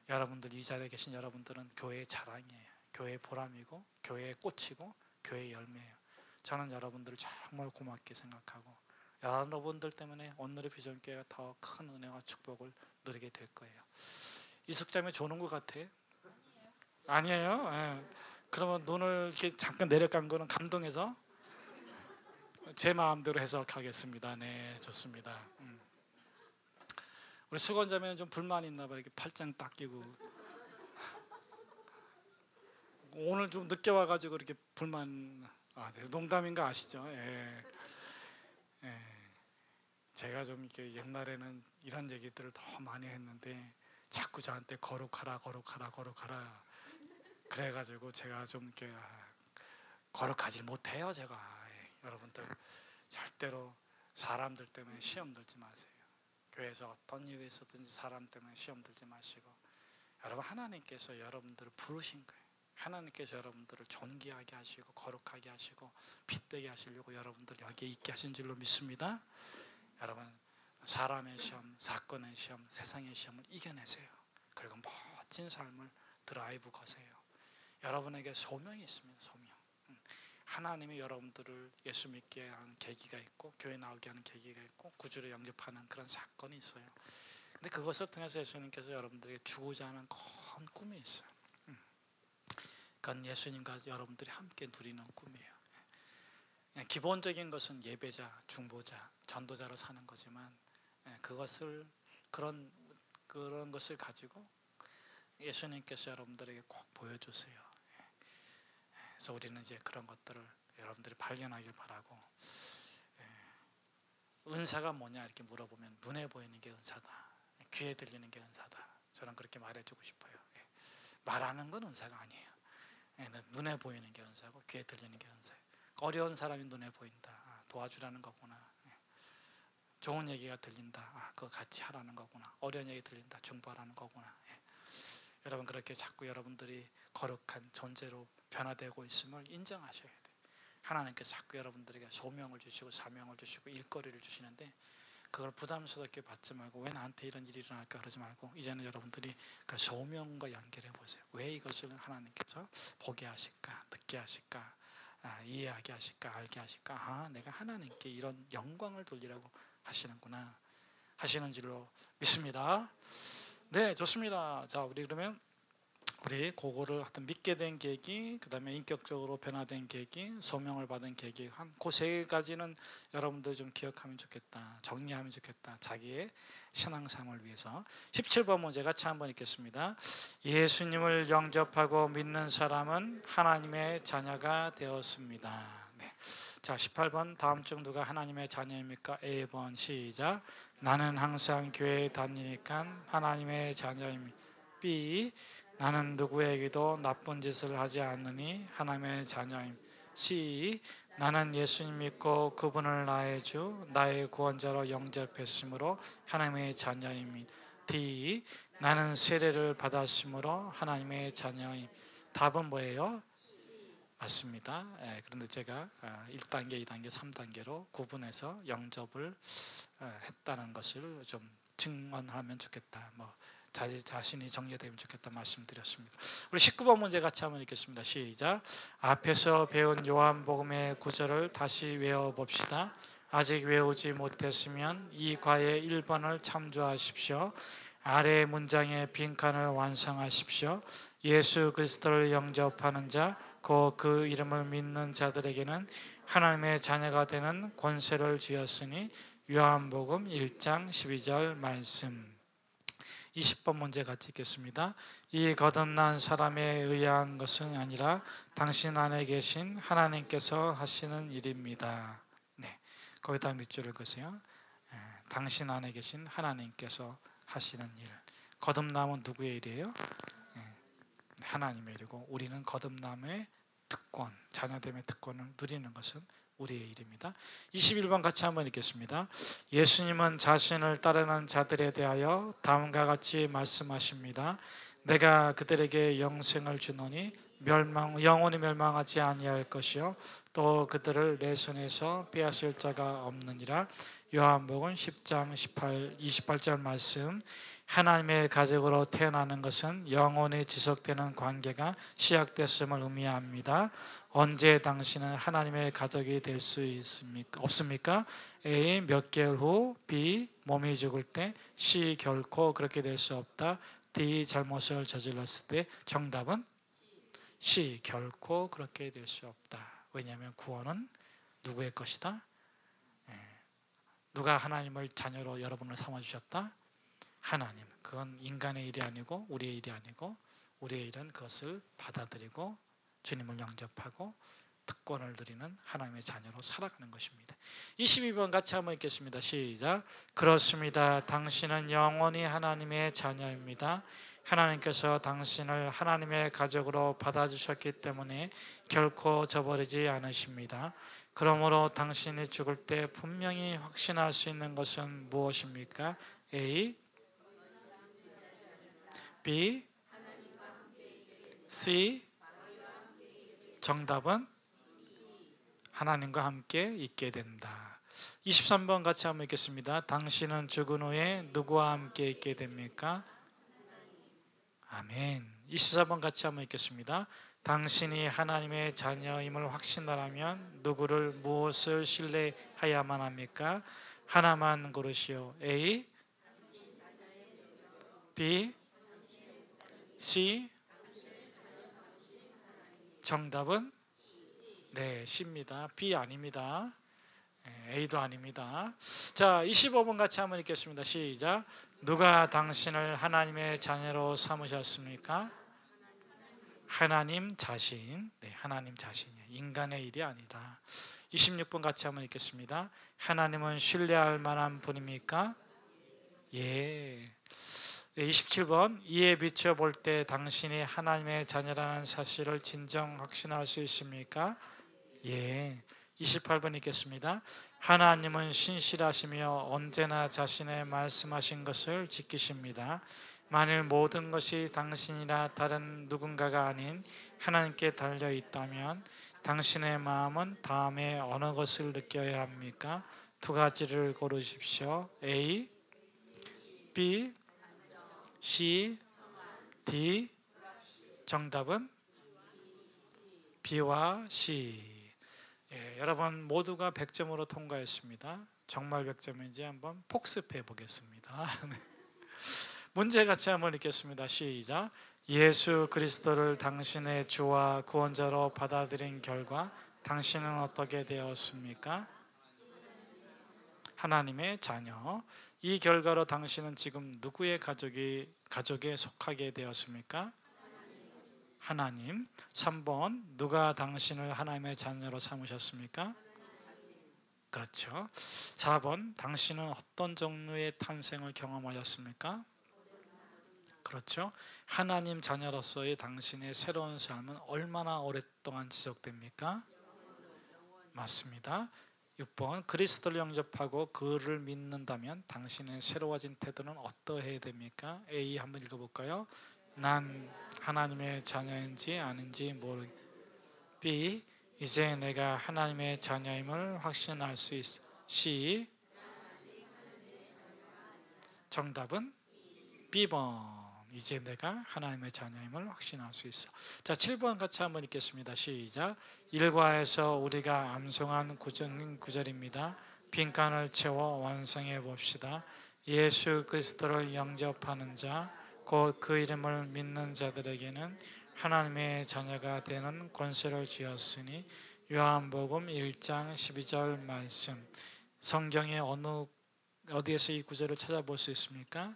여러분들 이 자리에 계신 여러분들은 교회의 자랑이에요. 교회의 보람이고 교회의 꽃이고 교회의 열매예요. 저는 여러분들을 정말 고맙게 생각하고 여러분들 때문에 오늘의 비전교회가 더 큰 은혜와 축복을 누리게 될 거예요. 이숙자매 조는 것 같아? 아니에요? 그러면 눈을 이렇게 잠깐 내려간 거는 감동해서 제 마음대로 해석하겠습니다. 네, 좋습니다. 우리 수건자매는 좀 불만 있나 봐요. 이렇게 팔짱 딱 끼고 오늘 좀 늦게 와가지고 이렇게 불만. 농담인가 아시죠? 제가 좀 이렇게 옛날에는 이런 얘기들을 더 많이 했는데 자꾸 저한테 거룩하라 그래가지고 제가 좀 이렇게 거룩하지 못해요. 제가 여러분들 절대로 사람들 때문에 시험 들지 마세요. 교회에서 어떤 이유에 있었든지 사람 때문에 시험 들지 마시고 여러분 하나님께서 여러분들을 부르신 거예요. 하나님께서 여러분들을 존귀하게 하시고 거룩하게 하시고 빛되게 하시려고 여러분들 여기에 있게 하신 줄로 믿습니다. 여러분 사람의 시험, 사건의 시험, 세상의 시험을 이겨내세요. 그리고 멋진 삶을 드라이브 거세요. 여러분에게 소명이 있습니다. 소명. 하나님이 여러분들을 예수 믿게 하는 계기가 있고 교회 나오게 하는 계기가 있고 구주를 영접하는 그런 사건이 있어요. 근데 그것을 통해서 예수님께서 여러분들에게 주고자 하는 큰 꿈이 있어요. 그건 예수님과 여러분들이 함께 누리는 꿈이에요. 기본적인 것은 예배자, 중보자, 전도자로 사는 거지만 그것을 그런 것을 가지고 예수님께서 여러분들에게 꼭 보여주세요. 그래서 우리는 이제 그런 것들을 여러분들이 발견하길 바라고, 은사가 뭐냐 이렇게 물어보면 눈에 보이는 게 은사다, 귀에 들리는 게 은사다. 저는 그렇게 말해주고 싶어요. 말하는 건 은사가 아니에요. 눈에 보이는 게 은사고 귀에 들리는 게 은사예요. 어려운 사람이 눈에 보인다, 도와주라는 거구나. 좋은 얘기가 들린다, 그거 같이 하라는 거구나. 어려운 얘기 들린다, 중보하라는 거구나. 여러분 그렇게 자꾸 여러분들이 거룩한 존재로 변화되고 있음을 인정하셔야 돼요. 하나님께서 자꾸 여러분들에게 소명을 주시고 사명을 주시고 일거리를 주시는데 그걸 부담스럽게 받지 말고 왜 나한테 이런 일이 일어날까 그러지 말고 이제는 여러분들이 그 소명과 연결해 보세요. 왜 이것을 하나님께서 보게 하실까, 듣게 하실까, 이해하게 하실까, 알게 하실까. 내가 하나님께 이런 영광을 돌리라고 하시는구나 하시는 줄로 믿습니다. 네, 좋습니다. 자, 우리 그러면 우리 그거를 하여튼 믿게 된 계기, 그 다음에 인격적으로 변화된 계기, 소명을 받은 계기, 한 그 세 가지는 여러분들 좀 기억하면 좋겠다, 정리하면 좋겠다, 자기의 신앙생활을 위해서. 17번 문제 같이 한번 읽겠습니다. 예수님을 영접하고 믿는 사람은 하나님의 자녀가 되었습니다. 네. 자, 18번 다음 중 누가 하나님의 자녀입니까? A번 시작. 나는 항상 교회에 다니니까 하나님의 자녀입니다. B. 나는 누구에게도 나쁜 짓을 하지 않느니 하나님의 자녀임. C. 나는 예수님 믿고 그분을 나의 주, 나의 구원자로 영접했으므로 하나님의 자녀임. D. 나는 세례를 받았으므로 하나님의 자녀임. 답은 뭐예요? 맞습니다. 그런데 제가 1단계, 2단계, 3단계로 구분해서 영접을 했다는 것을 좀 증언하면 좋겠다, 자신이 정리되면 좋겠다 말씀드렸습니다. 우리 19번 문제 같이 한번 읽겠습니다. 시작. 앞에서 배운 요한복음의 구절을 다시 외워봅시다. 아직 외우지 못했으면 이 과의 1번을 참조하십시오. 아래 문장의 빈칸을 완성하십시오. 예수 그리스도를 영접하는 자, 곧 그 이름을 믿는 자들에게는 하나님의 자녀가 되는 권세를 주었으니 요한복음 1장 12절 말씀. 20번 문제 같이 읽겠습니다. 이 거듭난 사람에 의한 것은 아니라 당신 안에 계신 하나님께서 하시는 일입니다. 네, 거기다 밑줄을 그으세요. 당신 안에 계신 하나님께서 하시는 일. 거듭남은 누구의 일이에요? 하나님의 일이고 우리는 거듭남의 특권, 자녀됨의 특권을 누리는 것은 우리의 일입니다. 21번 같이 한번 읽겠습니다. 예수님은 자신을 따르는 자들에 대하여 다음과 같이 말씀하십니다. 내가 그들에게 영생을 주노니 영원히 멸망하지 아니할 것이요 또 그들을 내 손에서 빼앗을 자가 없느니라. 요한복음 10장 28절 말씀. 하나님의 가족으로 태어나는 것은 영원히 지속되는 관계가 시작됐음을 의미합니다. 언제 당신은 하나님의 가족이 될 수 있습니까? 없습니까? A. 몇 개월 후. B. 몸이 죽을 때. C. 결코 그렇게 될 수 없다. D. 잘못을 저질렀을 때. 정답은 C. 결코 그렇게 될 수 없다. 왜냐하면 구원은 누구의 것이다? 누가 하나님을 자녀로 여러분을 삼아주셨다? 하나님. 그건 인간의 일이 아니고 우리의 일이 아니고 우리의 일은 그것을 받아들이고 주님을 영접하고 특권을 누리는 하나님의 자녀로 살아가는 것입니다. 22번 같이 한번 읽겠습니다. 시작. 그렇습니다. 당신은 영원히 하나님의 자녀입니다. 하나님께서 당신을 하나님의 가족으로 받아주셨기 때문에 결코 저버리지 않으십니다. 그러므로 당신이 죽을 때 분명히 확신할 수 있는 것은 무엇입니까? A. B. C. 정답은 하나님과 함께 있게 된다. 23번 같이 한번 읽겠습니다. 당신은 죽은 후에 누구와 함께 있게 됩니까? 아멘. 24번 같이 한번 읽겠습니다. 당신이 하나님의 자녀임을 확신하라면 누구를 무엇을 신뢰해야만 합니까? 하나만 고르시오. A. B. C. 정답은 네, C입니다. B 아닙니다. A도 아닙니다. 자, 25번 같이 한번 읽겠습니다. 시작. 누가 당신을 하나님의 자녀로 삼으셨습니까? 하나님 자신. 네, 하나님 자신이에요. 인간의 일이 아니다. 26번 같이 한번 읽겠습니다. 하나님은 신뢰할 만한 분입니까? 예. 네, 27번. 이에 비춰 볼 때 당신이 하나님의 자녀라는 사실을 진정 확신할 수 있습니까? 예. 28번 읽겠습니다. 하나님은 신실하시며 언제나 자신의 말씀하신 것을 지키십니다. 만일 모든 것이 당신이나 다른 누군가가 아닌 하나님께 달려 있다면 당신의 마음은 다음에 어느 것을 느껴야 합니까? 두 가지를 고르십시오. A, B, C, D. 정답은 B와 C. 예, 여러분 모두가 100점으로 통과했습니다. 정말 100점인지 한번 복습해 보겠습니다. 문제 같이 한번 읽겠습니다. 시작. 예수 그리스도를 당신의 주와 구원자로 받아들인 결과 당신은 어떻게 되었습니까? 하나님의 자녀. 이 결과로 당신은 지금 누구의 가족에 속하게 되었습니까? 하나님. 3번. 누가 당신을 하나님의 자녀로 삼으셨습니까? 그렇죠. 4번. 당신은 어떤 종류의 탄생을 경험하셨습니까? 그렇죠. 하나님 자녀로서의 당신의 새로운 삶은 얼마나 오랫동안 지속됩니까? 맞습니다. 6번. 그리스도를 영접하고 그를 믿는다면 당신의 새로워진 태도는 어떠해야 됩니까? A 한번 읽어볼까요? 난 하나님의 자녀인지 아닌지 모르. B. 이제 내가 하나님의 자녀임을 확신할 수 있어. C. 정답은 B번. 이제 내가 하나님의 자녀임을 확신할 수 있어. 자, 7번 같이 한번 읽겠습니다. 시작. 일과에서 우리가 암송한 구절입니다. 빈칸을 채워 완성해 봅시다. 예수 그리스도를 영접하는 자, 곧 그 이름을 믿는 자들에게는 하나님의 자녀가 되는 권세를 주었으니. 요한복음 1장 12절 말씀. 성경의 어디에서 이 구절을 찾아볼 수 있습니까?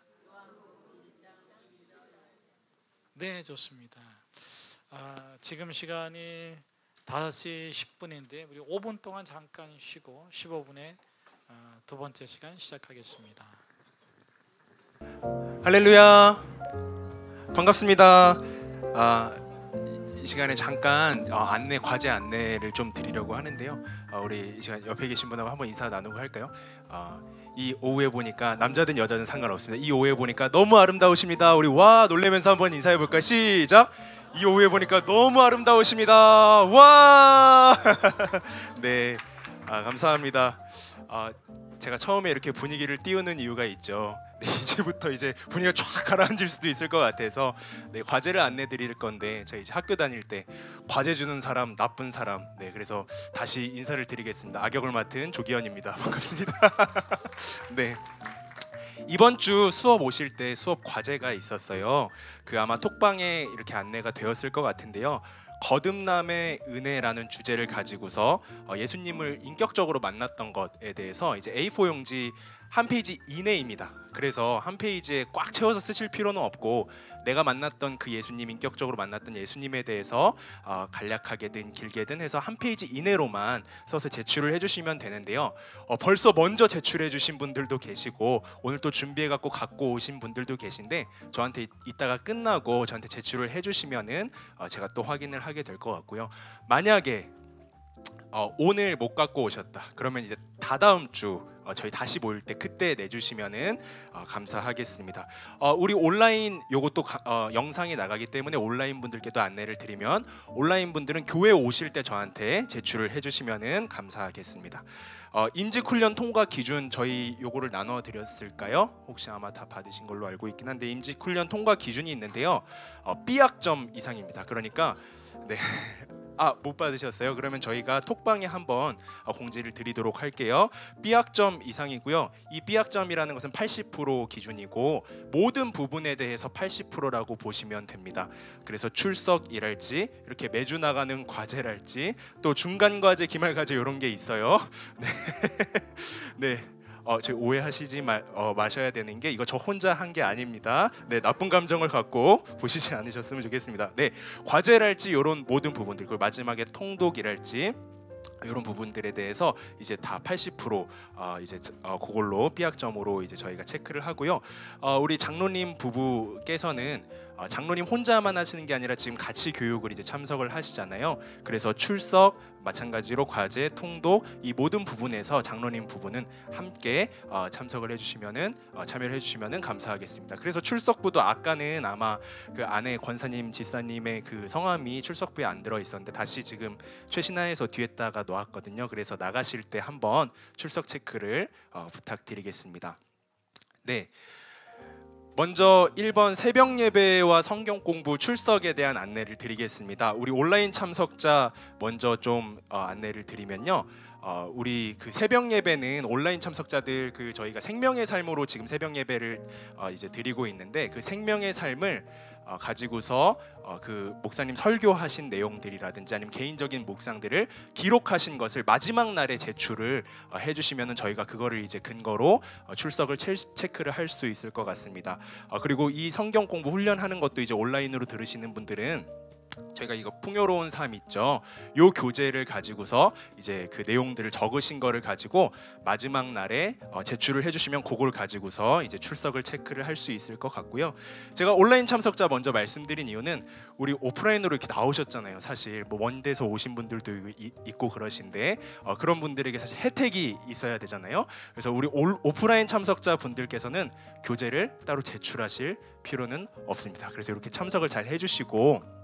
네, 좋습니다. 지금 시간이 5시 10분인데 우리 5분 동안 잠깐 쉬고 15분에 두 번째 시간 시작하겠습니다. 할렐루야, 반갑습니다. 이 시간에 잠깐 과제 안내를 좀 드리려고 하는데요. 우리 이 시간 옆에 계신 분하고 한번 인사 나누고 할까요? 이 오후에 보니까 남자든 여자든 상관없습니다. 이 오후에 보니까 너무 아름다우십니다. 우리 와 놀래면서 한번 인사해 볼까요? 시작. 이 오후에 보니까 너무 아름다우십니다. 와. 네, 감사합니다. 제가 처음에 이렇게 분위기를 띄우는 이유가 있죠. 네, 이제부터 이제 분위기가 쫙 가라앉을 수도 있을 것 같아서 네, 과제를 안내 드릴 건데 저희 이제 학교 다닐 때 과제 주는 사람 나쁜 사람, 네, 그래서 다시 인사를 드리겠습니다. 악역을 맡은 조기현입니다. 반갑습니다. 네, 이번 주 수업 오실 때 수업 과제가 있었어요. 아마 톡방에 이렇게 안내가 되었을 것 같은데요. 거듭남의 은혜라는 주제를 가지고서 예수님을 인격적으로 만났던 것에 대해서 이제 A4 용지 한 페이지 이내입니다. 그래서 한 페이지에 꽉 채워서 쓰실 필요는 없고 내가 만났던 그 예수님, 인격적으로 만났던 예수님에 대해서 간략하게든 길게든 해서 한 페이지 이내로만 써서 제출을 해주시면 되는데요. 벌써 먼저 제출해 주신 분들도 계시고 오늘 또 준비해 갖고 오신 분들도 계신데 저한테 이따가 끝나고 저한테 제출을 해주시면은 제가 또 확인을 하게 될 것 같고요. 만약에 오늘 못 갖고 오셨다 그러면 이제 다다음 주 저희 다시 모일 때 그때 내주시면은 감사하겠습니다. 우리 온라인 요것도 영상이 나가기 때문에 온라인 분들께도 안내를 드리면 온라인 분들은 교회 오실 때 저한테 제출을 해주시면은 감사하겠습니다. 임직 훈련 통과 기준 저희 요거를 나눠 드렸을까요? 혹시 아마 다 받으신 걸로 알고 있긴 한데 임직 훈련 통과 기준이 있는데요. B학점 이상입니다. 그러니까 네. 못 받으셨어요? 그러면 저희가 톡방에 한번 공지를 드리도록 할게요. B학점 이상이고요. 이 B학점이라는 것은 80% 기준이고 모든 부분에 대해서 80%라고 보시면 됩니다. 그래서 출석이랄지 이렇게 매주 나가는 과제랄지 또 중간 과제, 기말 과제 이런 게 있어요. 네. 네. 저희 오해하시지 마셔야 되는 게 이거 저 혼자 한 게 아닙니다. 네, 나쁜 감정을 갖고 보시지 않으셨으면 좋겠습니다. 네, 과제랄지 이런 모든 부분들, 그리고 마지막에 통독이랄지 이런 부분들에 대해서 이제 다 80% 이제 그걸로 B학점으로 이제 저희가 체크를 하고요. 우리 장로님 부부께서는 장로님 혼자만 하시는 게 아니라 지금 같이 교육을 이제 참석을 하시잖아요. 그래서 출석, 마찬가지로 과제, 통독 이 모든 부분에서 장로님 부부는 함께 참석을 해주시면은 참여를 해주시면은 감사하겠습니다. 그래서 출석부도 아까는 아마 그 안에 권사님, 지사님의 그 성함이 출석부에 안 들어 있었는데 다시 지금 최신화해서 뒤에다가 놓았거든요. 그래서 나가실 때 한번 출석 체크를 부탁드리겠습니다. 네. 먼저 1번 새벽 예배와 성경 공부 출석에 대한 안내를 드리겠습니다. 우리 온라인 참석자 먼저 좀 안내를 드리면요. 우리 그 새벽 예배는 온라인 참석자들 그 저희가 생명의 삶으로 지금 새벽 예배를 이제 드리고 있는데 그 생명의 삶을 가지고서 그 목사님 설교하신 내용들이라든지 아니면 개인적인 묵상들을 기록하신 것을 마지막 날에 제출을 해주시면은 저희가 그거를 이제 근거로 출석을 체크를 할 수 있을 것 같습니다. 그리고 이 성경 공부 훈련하는 것도 이제 온라인으로 들으시는 분들은 저희가 이거 풍요로운 삶 있죠. 요 교재를 가지고서 이제 그 내용들을 적으신 거를 가지고 마지막 날에 제출을 해주시면 그걸 가지고서 이제 출석을 체크를 할 수 있을 것 같고요. 제가 온라인 참석자 먼저 말씀드린 이유는 우리 오프라인으로 이렇게 나오셨잖아요. 사실 뭐 먼데서 오신 분들도 있고 그러신데 그런 분들에게 사실 혜택이 있어야 되잖아요. 그래서 우리 오프라인 참석자 분들께서는 교재를 따로 제출하실 필요는 없습니다. 그래서 이렇게 참석을 잘 해주시고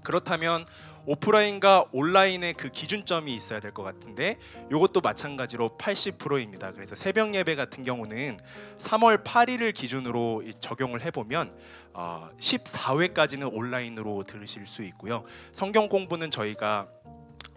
그렇다면 오프라인과 온라인의 그 기준점이 있어야 될 것 같은데 이것도 마찬가지로 80%입니다. 그래서 새벽 예배 같은 경우는 3월 8일을 기준으로 적용을 해보면 14회까지는 온라인으로 들으실 수 있고요. 성경 공부는 저희가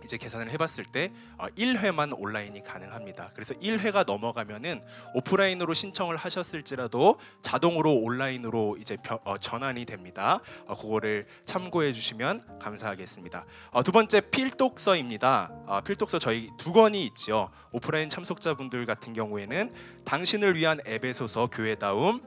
이제 계산을 해봤을 때 1회만 온라인이 가능합니다. 그래서 1회가 넘어가면은 오프라인으로 신청을 하셨을지라도 자동으로 온라인으로 이제 전환이 됩니다. 그거를 참고해 주시면 감사하겠습니다. 두 번째 필독서입니다. 필독서 저희 2권이 있죠. 오프라인 참석자분들 같은 경우에는 당신을 위한 에베소서 교회다움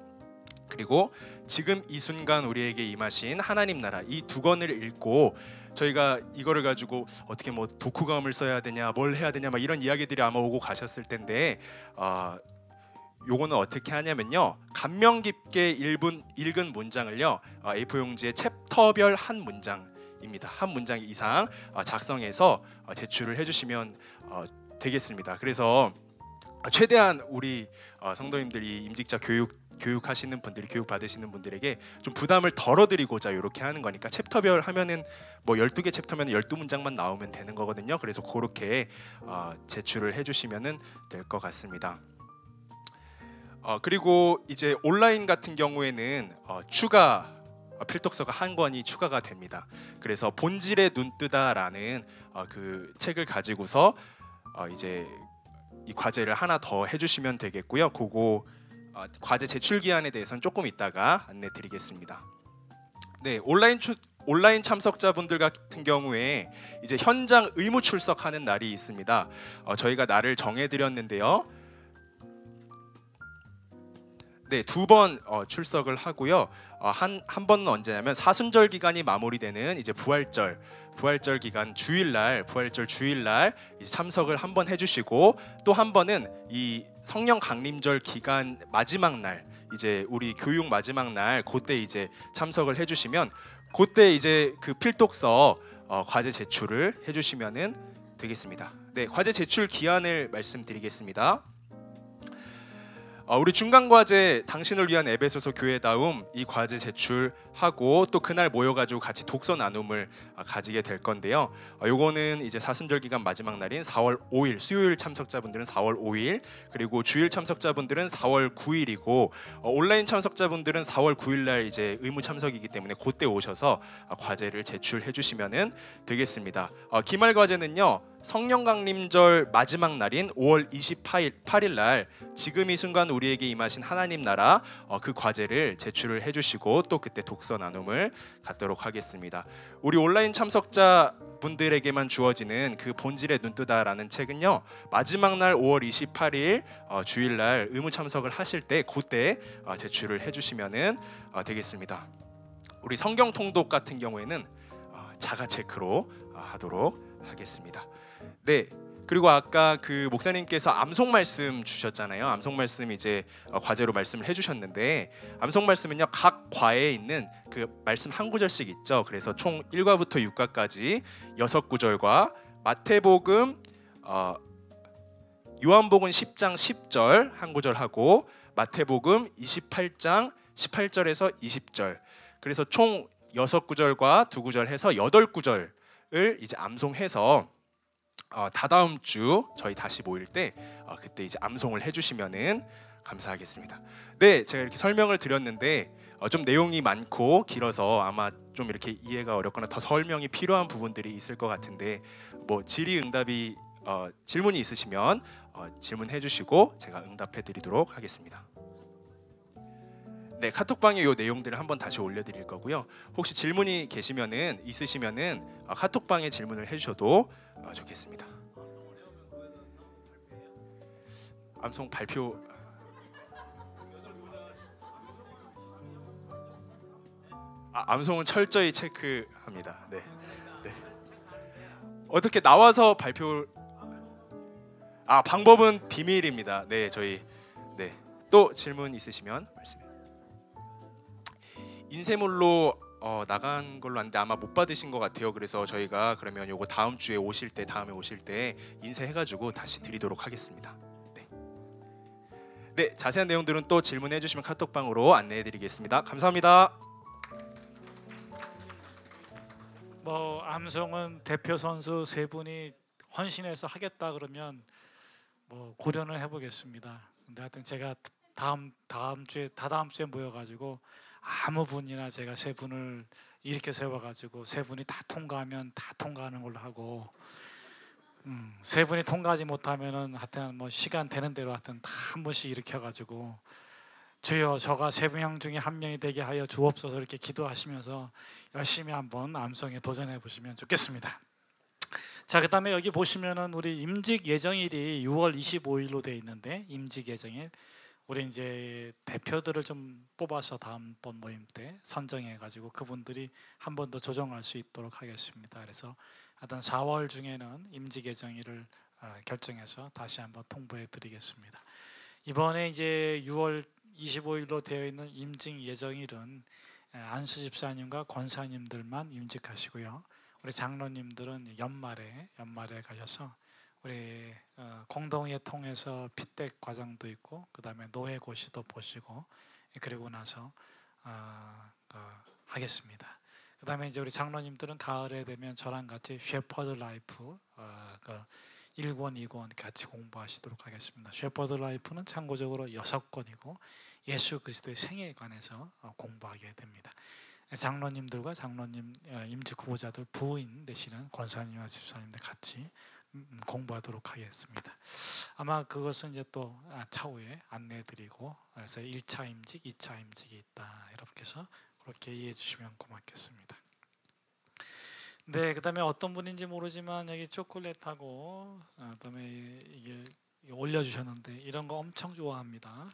그리고 지금 이 순간 우리에게 임하신 하나님 나라 이 2권을 읽고 저희가 이거를 가지고 어떻게 뭐 독후감을 써야 되냐 뭘 해야 되냐 막 이런 이야기들이 아마 오고 가셨을 텐데 요거는 어떻게 하냐면요 감명 깊게 읽은 문장을요 A4 용지에 챕터별 한 문장입니다. 한 문장 이상 작성해서 제출을 해주시면 되겠습니다. 그래서 최대한 우리 성도님들이 임직자 교육하시는 분들이 교육 받으시는 분들에게 좀 부담을 덜어드리고자 이렇게 하는 거니까 챕터별 하면은 뭐 12개 챕터면 12문장만 나오면 되는 거거든요. 그래서 그렇게 제출을 해주시면은 될 것 같습니다. 그리고 이제 온라인 같은 경우에는 추가 필독서가 한 권이 추가가 됩니다. 그래서 본질의 눈뜨다라는 그 책을 가지고서 이제 이 과제를 하나 더 해주시면 되겠고요. 그거 과제 제출 기한에 대해서는 조금 이따가 안내 드리겠습니다. 네, 온라인 참석자분들 같은 경우에 이제 현장 의무 출석하는 날이 있습니다. 저희가 날을 정해 드렸는데요. 네, 2번 출석을 하고요. 한 번은 언제냐면 사순절 기간이 마무리되는 이제 부활절 기간 부활절 주일날 이제 참석을 한 번 해주시고 또 한 번은 이 성령 강림절 기간 마지막 날 이제 우리 교육 마지막 날 그때 이제 참석을 해주시면 그때 이제 그 필독서 과제 제출을 해주시면은 되겠습니다. 네, 과제 제출 기한을 말씀드리겠습니다. 우리 중간 과제 당신을 위한 에베소서 교회다움 이 과제 제출하고 또 그날 모여가지고 같이 독서 나눔을 가지게 될 건데요. 요거는 이제 사순절 기간 마지막 날인 4월 5일 수요일 참석자분들은 4월 5일 그리고 주일 참석자분들은 4월 9일이고 온라인 참석자분들은 4월 9일 날 이제 의무 참석이기 때문에 그때 오셔서 과제를 제출해 주시면은 되겠습니다. 기말 과제는요. 성령 강림절 마지막 날인 5월 28일 날 지금 이 순간 우리에게 임하신 하나님 나라 그 과제를 제출을 해주시고 또 그때 독서 나눔을 갖도록 하겠습니다. 우리 온라인 참석자 분들에게만 주어지는 그 본질의 눈뜨다라는 책은요 마지막 날 5월 28일 주일날 의무 참석을 하실 때 그때 제출을 해주시면은 되겠습니다. 우리 성경 통독 같은 경우에는 자가 체크로 하도록 하겠습니다. 네. 그리고 아까 그 목사님께서 암송 말씀 주셨잖아요. 암송 말씀 이제 과제로 말씀을 해주셨는데 암송 말씀은요 각 과에 있는 그 말씀 한 구절씩 있죠. 그래서 총 1과부터 6과까지 6구절과 마태복음 요한복음 10장 10절 한 구절 하고 마태복음 28장 18절에서 20절 그래서 총 6구절과 2구절 해서 8구절을 이제 암송해서 다다음 주 저희 다시 모일 때 그때 이제 암송을 해주시면은 감사하겠습니다. 네, 제가 이렇게 설명을 드렸는데 좀 내용이 많고 길어서 아마 좀 이렇게 이해가 어렵거나 더 설명이 필요한 부분들이 있을 것 같은데 뭐 질의응답이 질문이 있으시면 질문해주시고 제가 응답해드리도록 하겠습니다. 네, 카톡방에 이 내용들을 한번 다시 올려드릴 거고요. 혹시 질문이 있으시면은 카톡방에 질문을 해주셔도 좋겠습니다. 암송 발표 암송은 철저히 체크합니다. 네. 어떻게 나와서 발표 방법은 비밀입니다. 네, 저희 또 질문 있으시면 말씀해. 인쇄물로 나간 걸로 아는데 아마 못 받으신 것 같아요. 그래서 저희가 그러면 요거 다음에 오실 때 인쇄해가지고 다시 드리도록 하겠습니다. 네, 자세한 내용들은 또 질문해 주시면 카톡방으로 안내해드리겠습니다. 감사합니다. 뭐 암송은 대표 선수 세 분이 헌신해서 하겠다 그러면 뭐 고려는 해보겠습니다. 근데 하여튼 제가 다다음 주에 모여가지고 아무 분이나 제가 세 분을 이렇게 세워가지고 세 분이 다 통과하면 다 통과하는 걸로 하고 세 분이 통과하지 못하면은 하여튼 뭐 시간 되는 대로 하여튼 다 한 번씩 일으켜가지고 주여 저가 세 명 중에 한 명이 되게 하여 주옵소서 이렇게 기도하시면서 열심히 한번 암송에 도전해 보시면 좋겠습니다. 자, 그다음에 여기 보시면은 우리 임직 예정일이 6월 25일로 되어 있는데 임직 예정일 우리 이제 대표들을 좀 뽑아서 다음번 모임 때 선정해 가지고 그분들이 한 번 더 조정할 수 있도록 하겠습니다. 그래서 하여튼 4월 중에는 임직 예정일을 결정해서 다시 한번 통보해 드리겠습니다. 이번에 이제 6월 25일로 되어 있는 임직 예정일은 안수 집사님과 권사님들만 임직하시고요. 우리 장로님들은 연말에 가셔서 우리 공동회 통해서 피택 과정도 있고 그다음에 노회 고시도 보시고 그리고 나서 하겠습니다. 그다음에 이제 우리 장로님들은 가을에 되면 저랑 같이 셰퍼드 라이프 1권, 2권 같이 공부하시도록 하겠습니다. 셰퍼드 라이프는 참고적으로 6권이고 예수 그리스도의 생애에 관해서 공부하게 됩니다. 장로님들과 장로님 임직 후보자들 부인 되시는 권사님과 집사님들 같이 공부하도록 하겠습니다. 아마 그것은 이제 또 차후에 안내해드리고 그래서 1차 임직, 2차 임직이 있다 이렇게 해서 그렇게 이해해 주시면 고맙겠습니다. 네, 그다음에 어떤 분인지 모르지만 여기 초콜릿하고 그다음에 이게 올려주셨는데 이런 거 엄청 좋아합니다.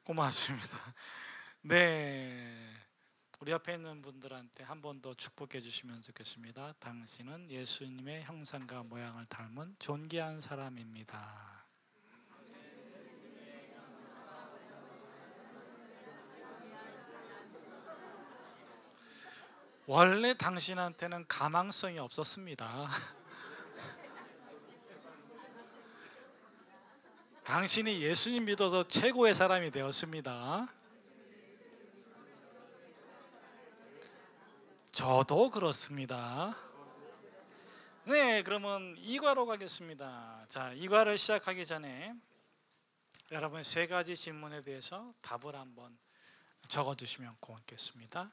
고맙습니다. 네, 우리 옆에 있는 분들한테 한 번 더 축복해 주시면 좋겠습니다. 당신은 예수님의 형상과 모양을 닮은 존귀한 사람입니다. 원래 당신한테는 가망성이 없었습니다. 당신이 예수님 믿어서 최고의 사람이 되었습니다. 저도 그렇습니다. 네, 그러면 2과로 가겠습니다. 자, 2과를 시작하기 전에 여러분 세 가지 질문에 대해서 답을 한번 적어주시면 고맙겠습니다.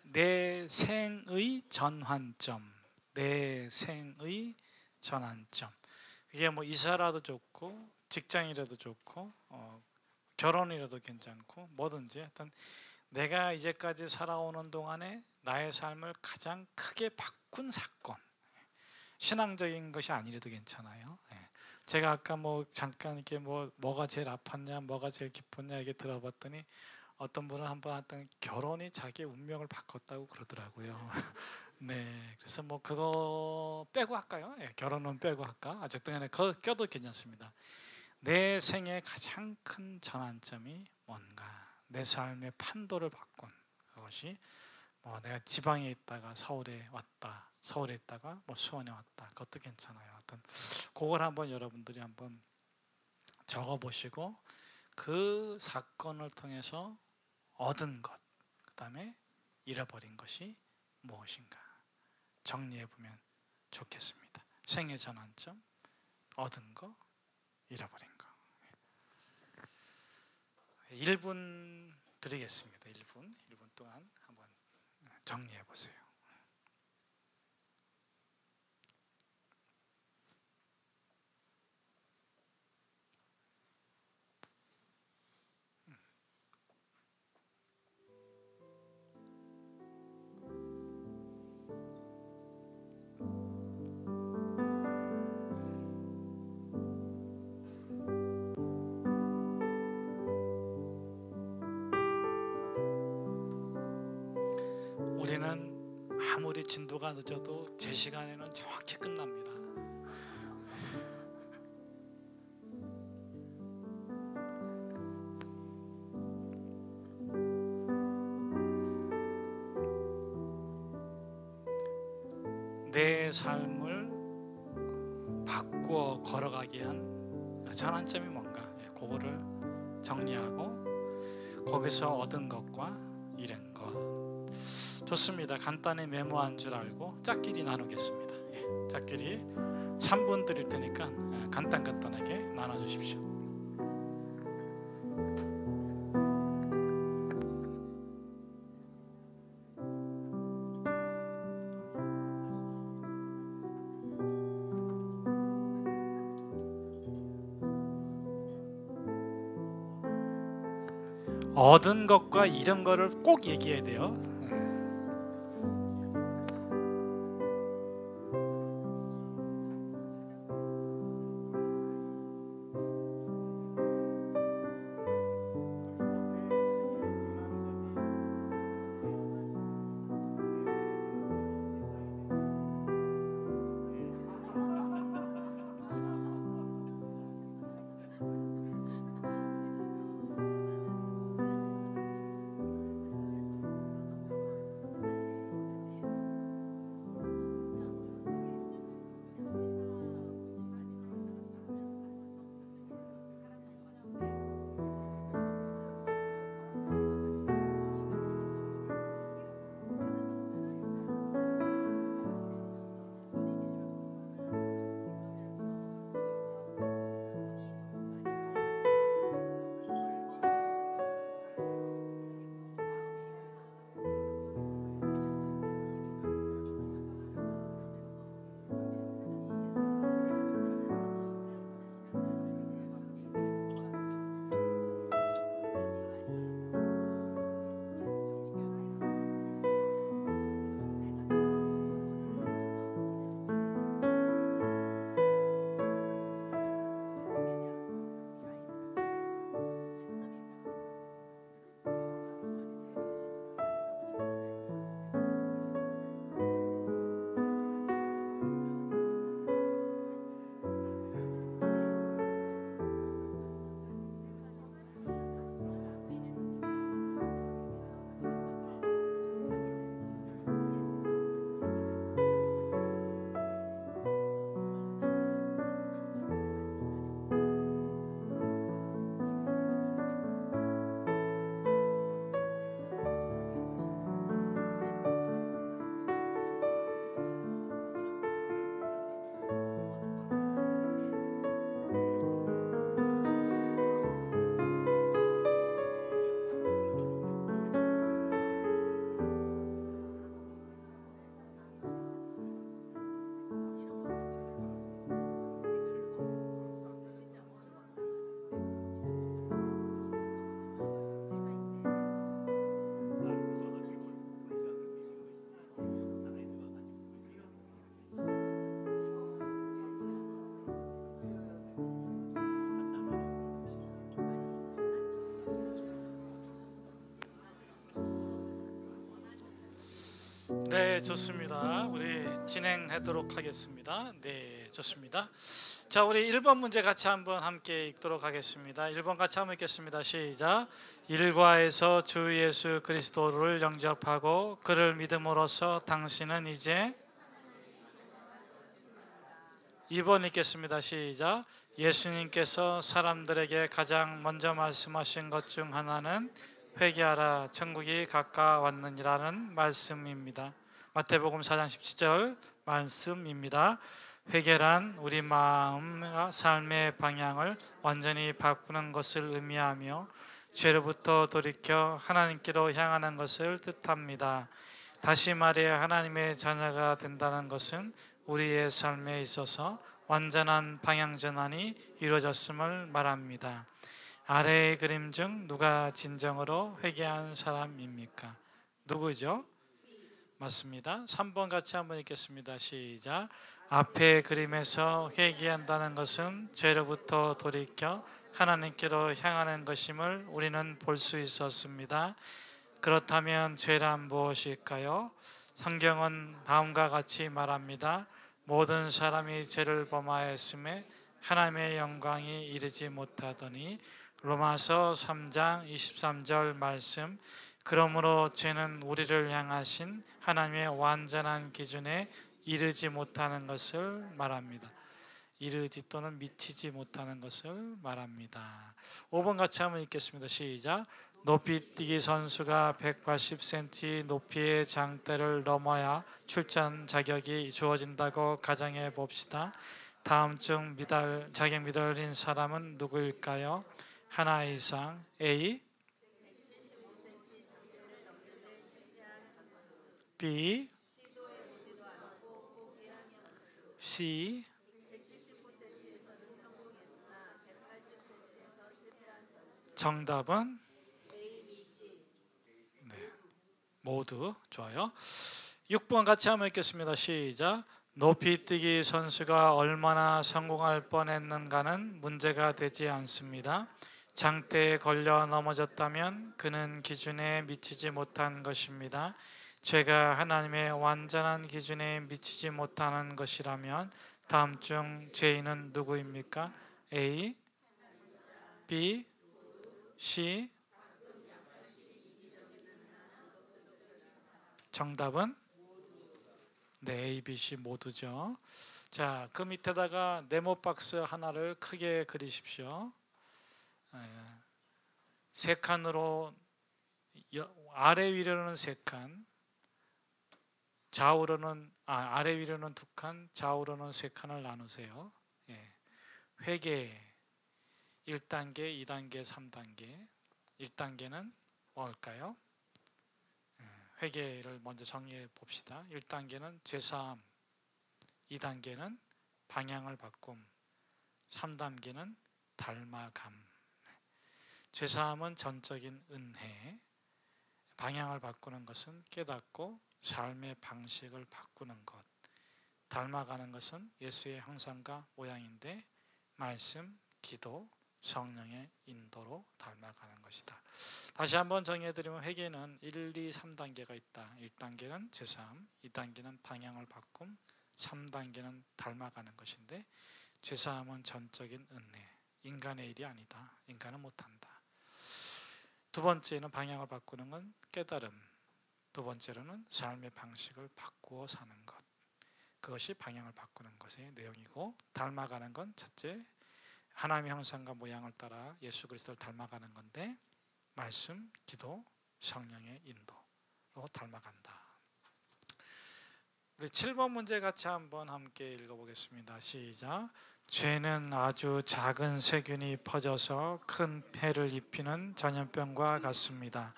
내 생의 전환점, 내 생의 전환점. 이게 뭐 이사라도 좋고 직장이라도 좋고 결혼이라도 괜찮고 뭐든지 하여튼 내가 이제까지 살아오는 동안에 나의 삶을 가장 크게 바꾼 사건, 신앙적인 것이 아니라도 괜찮아요. 제가 아까 뭐 잠깐 이렇게 뭐가 제일 아팠냐, 뭐가 제일 기뻤냐 이게 들어봤더니 어떤 분은 한번 했던 결혼이 자기 운명을 바꿨다고 그러더라고요. 네, 그래서 뭐 그거 빼고 할까요? 결혼은 빼고 할까? 어쨌든 간에 그거 껴도 괜찮습니다. 내 생의 가장 큰 전환점이 뭔가, 내 삶의 판도를 바꾼 그것이 뭐 내가 지방에 있다가 서울에 왔다, 서울에 있다가 뭐 수원에 왔다, 그것도 괜찮아요. 하여튼 그걸 한번 여러분들이 한번 적어보시고 그 사건을 통해서 얻은 것, 그 다음에 잃어버린 것이 무엇인가 정리해보면 좋겠습니다. 생의 전환점, 얻은 거, 잃어버린 거. 1분 드리겠습니다. 1분 동안 한번 정리해보세요. 우리는 아무리 진도가 늦어도 제 시간에는 정확히 끝납니다. 내 삶을 바꾸어 걸어가게 한 전환점이 뭔가, 그거를 정리하고 거기서 얻은 것과 잃은 것. 좋습니다. 간단히 메모한 줄 알고 짝끼리 나누겠습니다. 짝끼리 3분 드릴 테니까 간단하게 나눠주십시오. 얻은 것과 잃은 것을 꼭 얘기해야 돼요. 네, 좋습니다. 우리 진행하도록 하겠습니다. 네, 좋습니다. 자, 우리 1번 문제 같이 한번 함께 읽도록 하겠습니다. 1번 같이 한번 읽겠습니다. 시작. 일과에서 주 예수 그리스도를 영접하고 그를 믿음으로써 당신은 이제 2번 읽겠습니다. 시작. 예수님께서 사람들에게 가장 먼저 말씀하신 것 중 하나는 회개하라 천국이 가까웠느니라는 말씀입니다. 마태복음 4장 17절 말씀입니다. 회개란 우리 마음과 삶의 방향을 완전히 바꾸는 것을 의미하며 죄로부터 돌이켜 하나님께로 향하는 것을 뜻합니다. 다시 말해 하나님의 자녀가 된다는 것은 우리의 삶에 있어서 완전한 방향 전환이 이루어졌음을 말합니다. 아래의 그림 중 누가 진정으로 회개한 사람입니까? 누구죠? 맞습니다. 3번 같이 한번 읽겠습니다. 시작. 앞의 그림에서 회개한다는 것은 죄로부터 돌이켜 하나님께로 향하는 것임을 우리는 볼 수 있었습니다. 그렇다면 죄란 무엇일까요? 성경은 다음과 같이 말합니다. 모든 사람이 죄를 범하였음에 하나님의 영광이 이르지 못하더니 로마서 3장 23절 말씀. 그러므로 죄는 우리를 향하신 하나님의 완전한 기준에 이르지 못하는 것을 말합니다. 이르지 또는 미치지 못하는 것을 말합니다. 5번 같이 한번 읽겠습니다. 시작. 높이뛰기 선수가 180cm 높이의 장대를 넘어야 출전 자격이 주어진다고 가정해 봅시다. 다음 중 자격 미달인 사람은 누구일까요? 하나 이상. A, B, C. 정답은 모두 좋아요. 6번 같이 한번 읽겠습니다. 시작. 높이뛰기 선수가 얼마나 성공할 뻔했는가는 문제가 되지 않습니다. 장대에 걸려 넘어졌다면 그는 기준에 미치지 못한 것입니다. 죄가 하나님의 완전한 기준에 미치지 못하는 것이라면 다음 중 죄인은 누구입니까? A, B, C. 정답은 네, A, B, C 모두죠. 자, 그 밑에다가 네모 박스 하나를 크게 그리십시오. 세 칸으로 아래 위로는 세 칸, 좌우로는 아래 위로는 두 칸, 좌우로는 세 칸을 나누세요. 회개 1단계, 2단계, 3단계. 1단계는 뭘까요? 회개를 먼저 정리해 봅시다. 1단계는 죄사함, 2단계는 방향을 바꿈, 3단계는 닮아감. 죄사함은 전적인 은혜, 방향을 바꾸는 것은 깨닫고 삶의 방식을 바꾸는 것, 닮아가는 것은 예수의 형상과 모양인데 말씀, 기도, 성령의 인도로 닮아가는 것이다. 다시 한번 정리해드리면 회개는 1, 2, 3단계가 있다. 1단계는 죄사함, 2단계는 방향을 바꿈, 3단계는 닮아가는 것인데 죄사함은 전적인 은혜, 인간의 일이 아니다. 인간은 못한다. 두 번째는 방향을 바꾸는 건 깨달음, 두 번째로는 삶의 방식을 바꾸어 사는 것, 그것이 방향을 바꾸는 것의 내용이고, 닮아가는 건 첫째 하나님의 형상과 모양을 따라 예수 그리스도를 닮아가는 건데 말씀, 기도, 성령의 인도로 닮아간다. 우리 7번 문제 같이 한번 함께 읽어보겠습니다. 시작. 죄는 아주 작은 세균이 퍼져서 큰 폐를 입히는 전염병과 같습니다.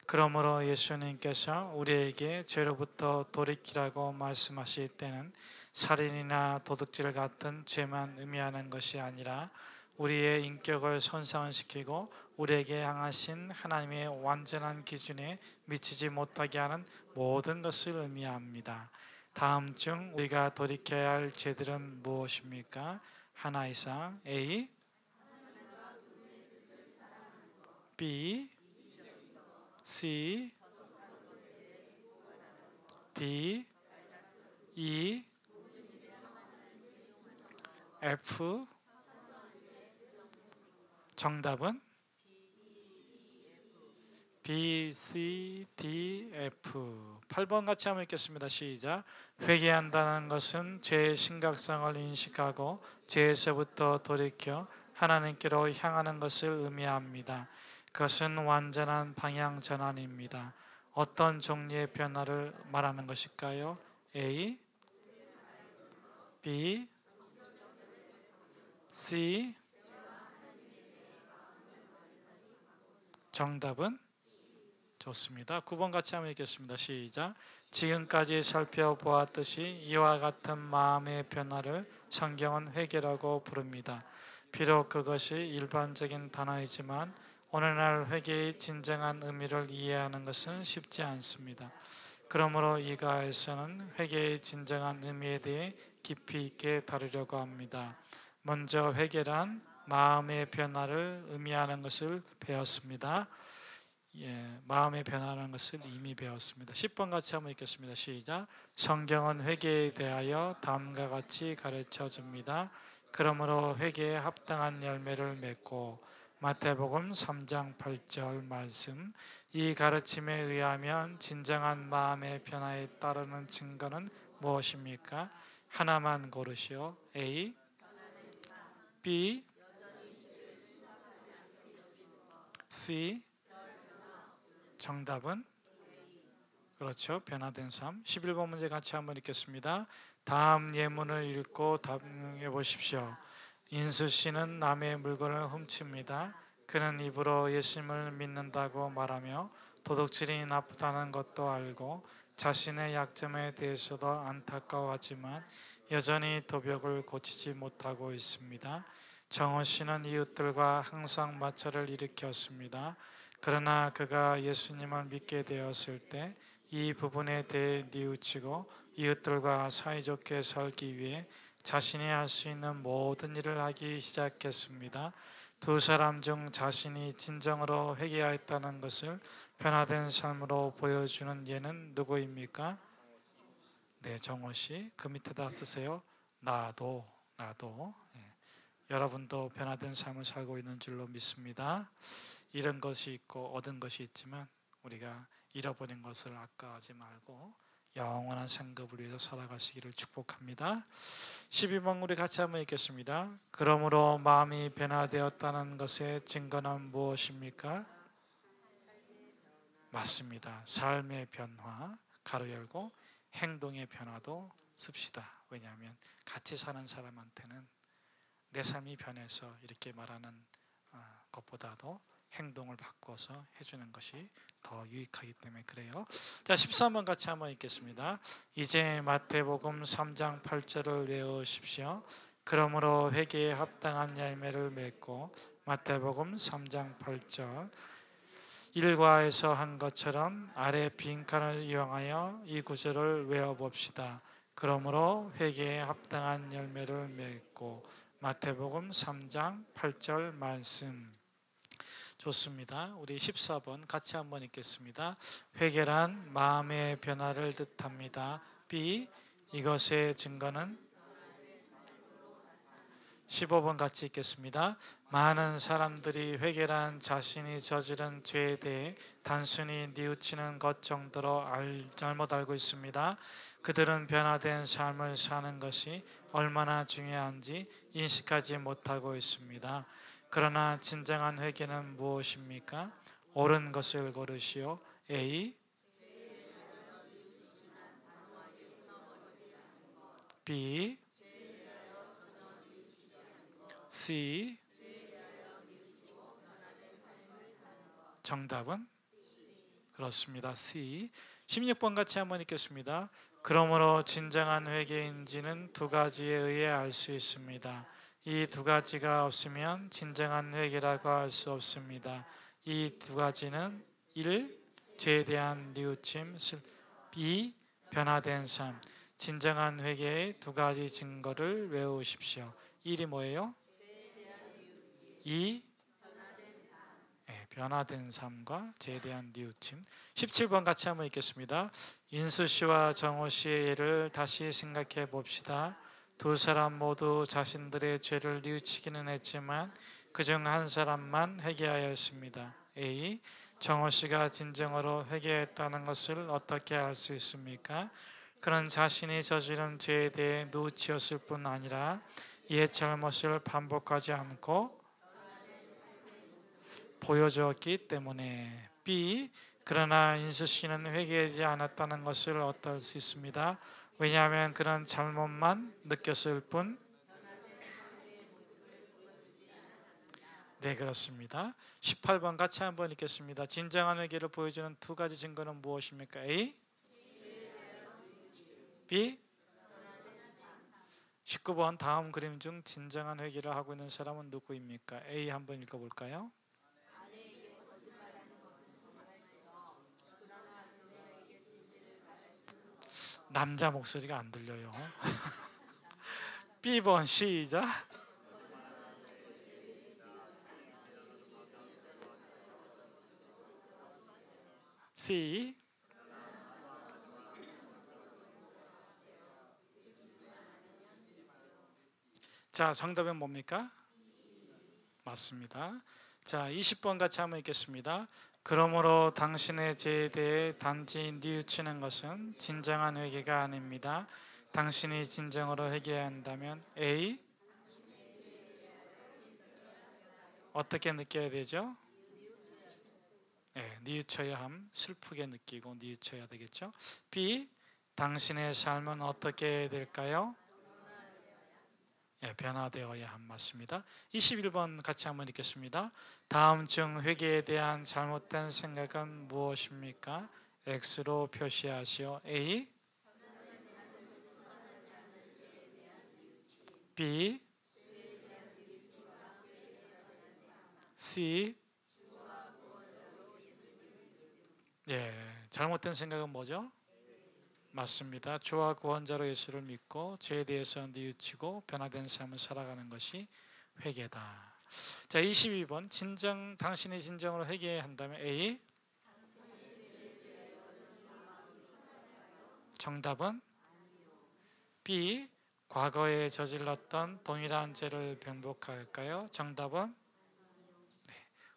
그러므로 예수님께서 우리에게 죄로부터 돌이키라고 말씀하실 때는 살인이나 도둑질 같은 죄만 의미하는 것이 아니라 우리의 인격을 손상시키고 우리에게 향하신 하나님의 완전한 기준에 미치지 못하게 하는 모든 것을 의미합니다. 다음 중 우리가 돌이켜야 할 죄들은 무엇입니까? 하나 이상. A, B, C. D, E, F. 정답은 B, C, D, F. 8번 같이 한번 읽겠습니다. 시작. 회개한다는 것은 죄의 심각성을 인식하고 죄에서부터 돌이켜 하나님께로 향하는 것을 의미합니다. 그것은 완전한 방향 전환입니다. 어떤 종류의 변화를 말하는 것일까요? A, B, C. 정답은 좋습니다. 9번 같이 한번 읽겠습니다. 시작. 지금까지 살펴보았듯이 이와 같은 마음의 변화를 성경은 회개라고 부릅니다. 비록 그것이 일반적인 단어이지만 오늘날 회개의 진정한 의미를 이해하는 것은 쉽지 않습니다. 그러므로 이 가에서는 회개의 진정한 의미에 대해 깊이 있게 다루려고 합니다. 먼저 회개란 마음의 변화를 의미하는 것을 배웠습니다. 마음의 변화라는 것을 이미 배웠습니다. 10번 같이 한번 읽겠습니다. 시작. 성경은 회개에 대하여 다음과 같이 가르쳐 줍니다. 그러므로 회개에 합당한 열매를 맺고. 마태복음 3장 8절 말씀. 이 가르침에 의하면 진정한 마음의 변화에 따르는 증거는 무엇입니까? 하나만 고르시오. A, B, C. 정답은 그렇죠. 변화된 삶. 11번 문제 같이 한번 읽겠습니다. 다음 예문을 읽고 답해 보십시오. 인수 씨는 남의 물건을 훔칩니다. 그는 입으로 예수님을 믿는다고 말하며 도둑질이 나쁘다는 것도 알고 자신의 약점에 대해서도 안타까워하지만 여전히 도벽을 고치지 못하고 있습니다. 정호 씨는 이웃들과 항상 마찰을 일으켰습니다. 그러나 그가 예수님을 믿게 되었을 때 이 부분에 대해 뉘우치고 이웃들과 사이좋게 살기 위해 자신이 할 수 있는 모든 일을 하기 시작했습니다. 두 사람 중 자신이 진정으로 회개하였다는 것을 변화된 삶으로 보여주는 예는 누구입니까? 네, 정호 씨. 그 밑에다 쓰세요. 나도. 여러분도 변화된 삶을 살고 있는 줄로 믿습니다. 잃은 것이 있고 얻은 것이 있지만 우리가 잃어버린 것을 아까워하지 말고 영원한 상급을 위해서 살아가시기를 축복합니다. 12번 우리 같이 한번 읽겠습니다. 그러므로 마음이 변화되었다는 것의 증거는 무엇입니까? 맞습니다. 삶의 변화, 가로 열고 행동의 변화도 씁시다. 왜냐하면 같이 사는 사람한테는 내 삶이 변해서 이렇게 말하는 것보다도 행동을 바꿔서 해주는 것이 더 유익하기 때문에 그래요. 자, 13번 같이 한번 읽겠습니다. 이제 마태복음 3장 8절을 외우십시오. 그러므로 회개에 합당한 열매를 맺고. 마태복음 3장 8절. 일과에서 한 것처럼 아래 빈칸을 이용하여 이 구절을 외워봅시다. 그러므로 회개에 합당한 열매를 맺고. 마태복음 3장 8절 말씀. 좋습니다. 우리 14번 같이 한번 읽겠습니다. 회개란 마음의 변화를 뜻합니다. B. 이것의 증거는 15번 같이 읽겠습니다. 많은 사람들이 회개란 자신이 저지른 죄에 대해 단순히 뉘우치는 것 정도로 잘못 알고 있습니다. 그들은 변화된 삶을 사는 것이 얼마나 중요한지 인식하지 못하고 있습니다. 그러나 진정한 회개는 무엇입니까? 옳은 것을 고르시오. A, B, C. 정답은 그렇습니다. C. 16번 같이 한번 읽겠습니다. 그러므로 진정한 회개인지는 두 가지에 의해 알 수 있습니다. 이 두 가지가 없으면 진정한 회개라고 할 수 없습니다. 이 두 가지는 1. 죄에 대한 뉘우침, 2. 변화된 삶. 진정한 회개의 두 가지 증거를 외우십시오. 1이 뭐예요? 2. 변화된 삶과 죄에 대한 뉘우침. 17번 같이 한번 읽겠습니다. 인수 씨와 정호 씨의 예를 다시 생각해 봅시다. 두 사람 모두 자신들의 죄를 뉘우치기는 했지만 그중 한 사람만 회개하였습니다. A. 정호 씨가 진정으로 회개했다는 것을 어떻게 알 수 있습니까? 그는 자신이 저지른 죄에 대해 뉘우치었을 뿐 아니라 이에 잘못을 반복하지 않고 보여주었기 때문에. B. 그러나 인수 씨는 회개하지 않았다는 것을 어떻게 알 수 있습니다. 왜냐하면 그는 잘못만 느꼈을 뿐. 네, 그렇습니다. 18번 같이 한번 읽겠습니다. 진정한 회개를 보여주는 두 가지 증거는 무엇입니까? A. B. 19번 다음 그림 중 진정한 회개를 하고 있는 사람은 누구입니까? A 한번 읽어볼까요? 남자 목소리가 안 들려요. B번 시작. C. 자, 정답은 뭡니까? 맞습니다. 자, 20번 같이 한번 읽겠습니다. 그러므로 당신의 죄에 대해 단지 뉘우치는 것은 진정한 회개가 아닙니다. 당신이 진정으로 회개해야 한다면 A. 어떻게 느껴야 되죠? 네, 뉘우쳐야 함, 슬프게 느끼고 뉘우쳐야 되겠죠. B. 당신의 삶은 어떻게 해야 될까요? 변화되어야 함. 맞습니다. 21번 같이 한번 읽겠습니다. 다음 중 회개에 대한 잘못된 생각은 무엇입니까? X로 표시하시오. A. B. C. 잘못된 생각은 뭐죠? 맞습니다. 주와 구원자로 예수를 믿고 죄에 대해서 뉘우치고 변화된 삶을 살아가는 것이 회개다. 자, 22번 당신이 진정으로 회개해야 한다면 A. 정답은 B. 과거에 저질렀던 동일한 죄를 반복할까요? 정답은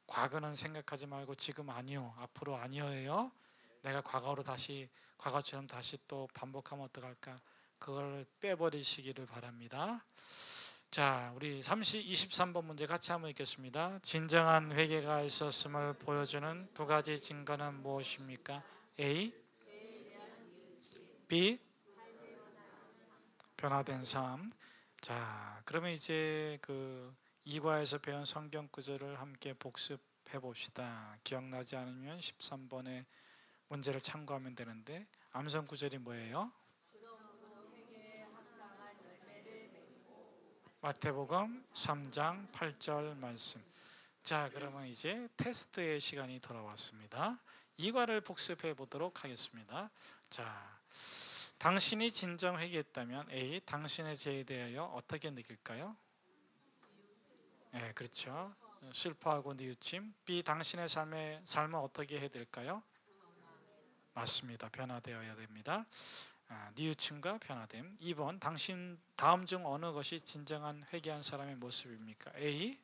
과거는 생각하지 말고 지금 아니요, 앞으로 아니요예요. 내가 과거처럼 다시 또 반복하면 어떡할까? 그걸 빼버리시기를 바랍니다. 자, 우리 23번 문제 같이 한번 읽겠습니다. 진정한 회개가 있었음을 보여주는 두 가지 증거는 무엇입니까? A. B. 변화된 삶. 자, 그러면 이제 그 2과에서 배운 성경 구절을 함께 복습해 봅시다. 기억나지 않으면 13번의 문제를 참고하면 되는데, 암송 구절이 뭐예요? 마태복음 3장 8절 말씀. 자, 그러면 이제 테스트의 시간이 돌아왔습니다. 2과를 복습해 보도록 하겠습니다. 자, 당신이 진정 회개했다면 A. 당신의 죄에 대하여 어떻게 느낄까요? 네, 그렇죠. 슬퍼하고 뉘우침. B. 당신의 삶은 어떻게 해야 될까요? 맞습니다. 변화되어야 됩니다. 뉘우침과 변화됨. 2번 당신 다음 중 어느 것이 진정한 회개한 사람의 모습입니까? A.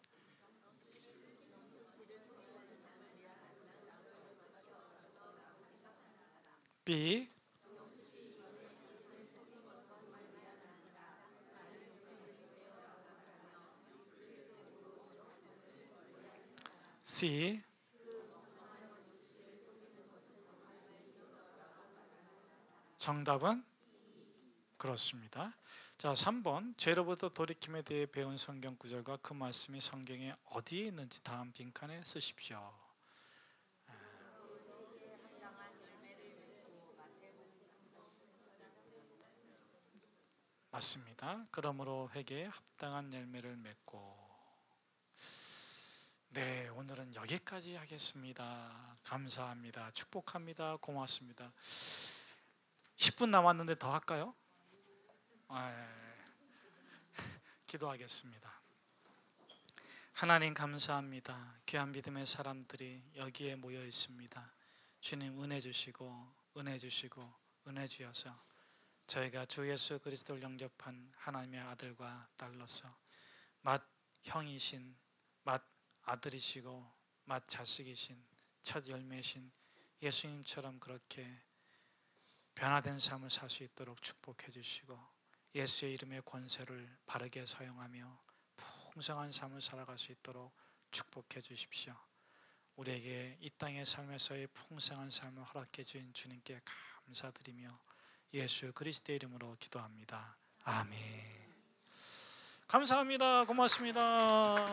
B. C. 정답은 그렇습니다. 자, 3번 죄로부터 돌이킴에 대해 배운 성경 구절과 그 말씀이 성경에 어디에 있는지 다음 빈칸에 쓰십시오. 맞습니다. 그러므로 회개에 합당한 열매를 맺고. 네, 오늘은 여기까지 하겠습니다. 감사합니다. 축복합니다. 고맙습니다. 10분 남았는데 더 할까요? 기도하겠습니다. 하나님 감사합니다. 귀한 믿음의 사람들이 여기에 모여 있습니다. 주님 은혜 주시고 은혜 주시고 은혜 주셔서 저희가 주 예수 그리스도를 영접한 하나님의 아들과 딸로서 맏 형이신 맏 아들이시고 맏 자식이신 첫 열매신 예수님처럼 그렇게 변화된 삶을 살 수 있도록 축복해 주시고 예수의 이름의 권세를 바르게 사용하며 풍성한 삶을 살아갈 수 있도록 축복해 주십시오. 우리에게 이 땅의 삶에서의 풍성한 삶을 허락해 주신 주님께 감사드리며 예수 그리스도의 이름으로 기도합니다. 아멘. 감사합니다. 고맙습니다.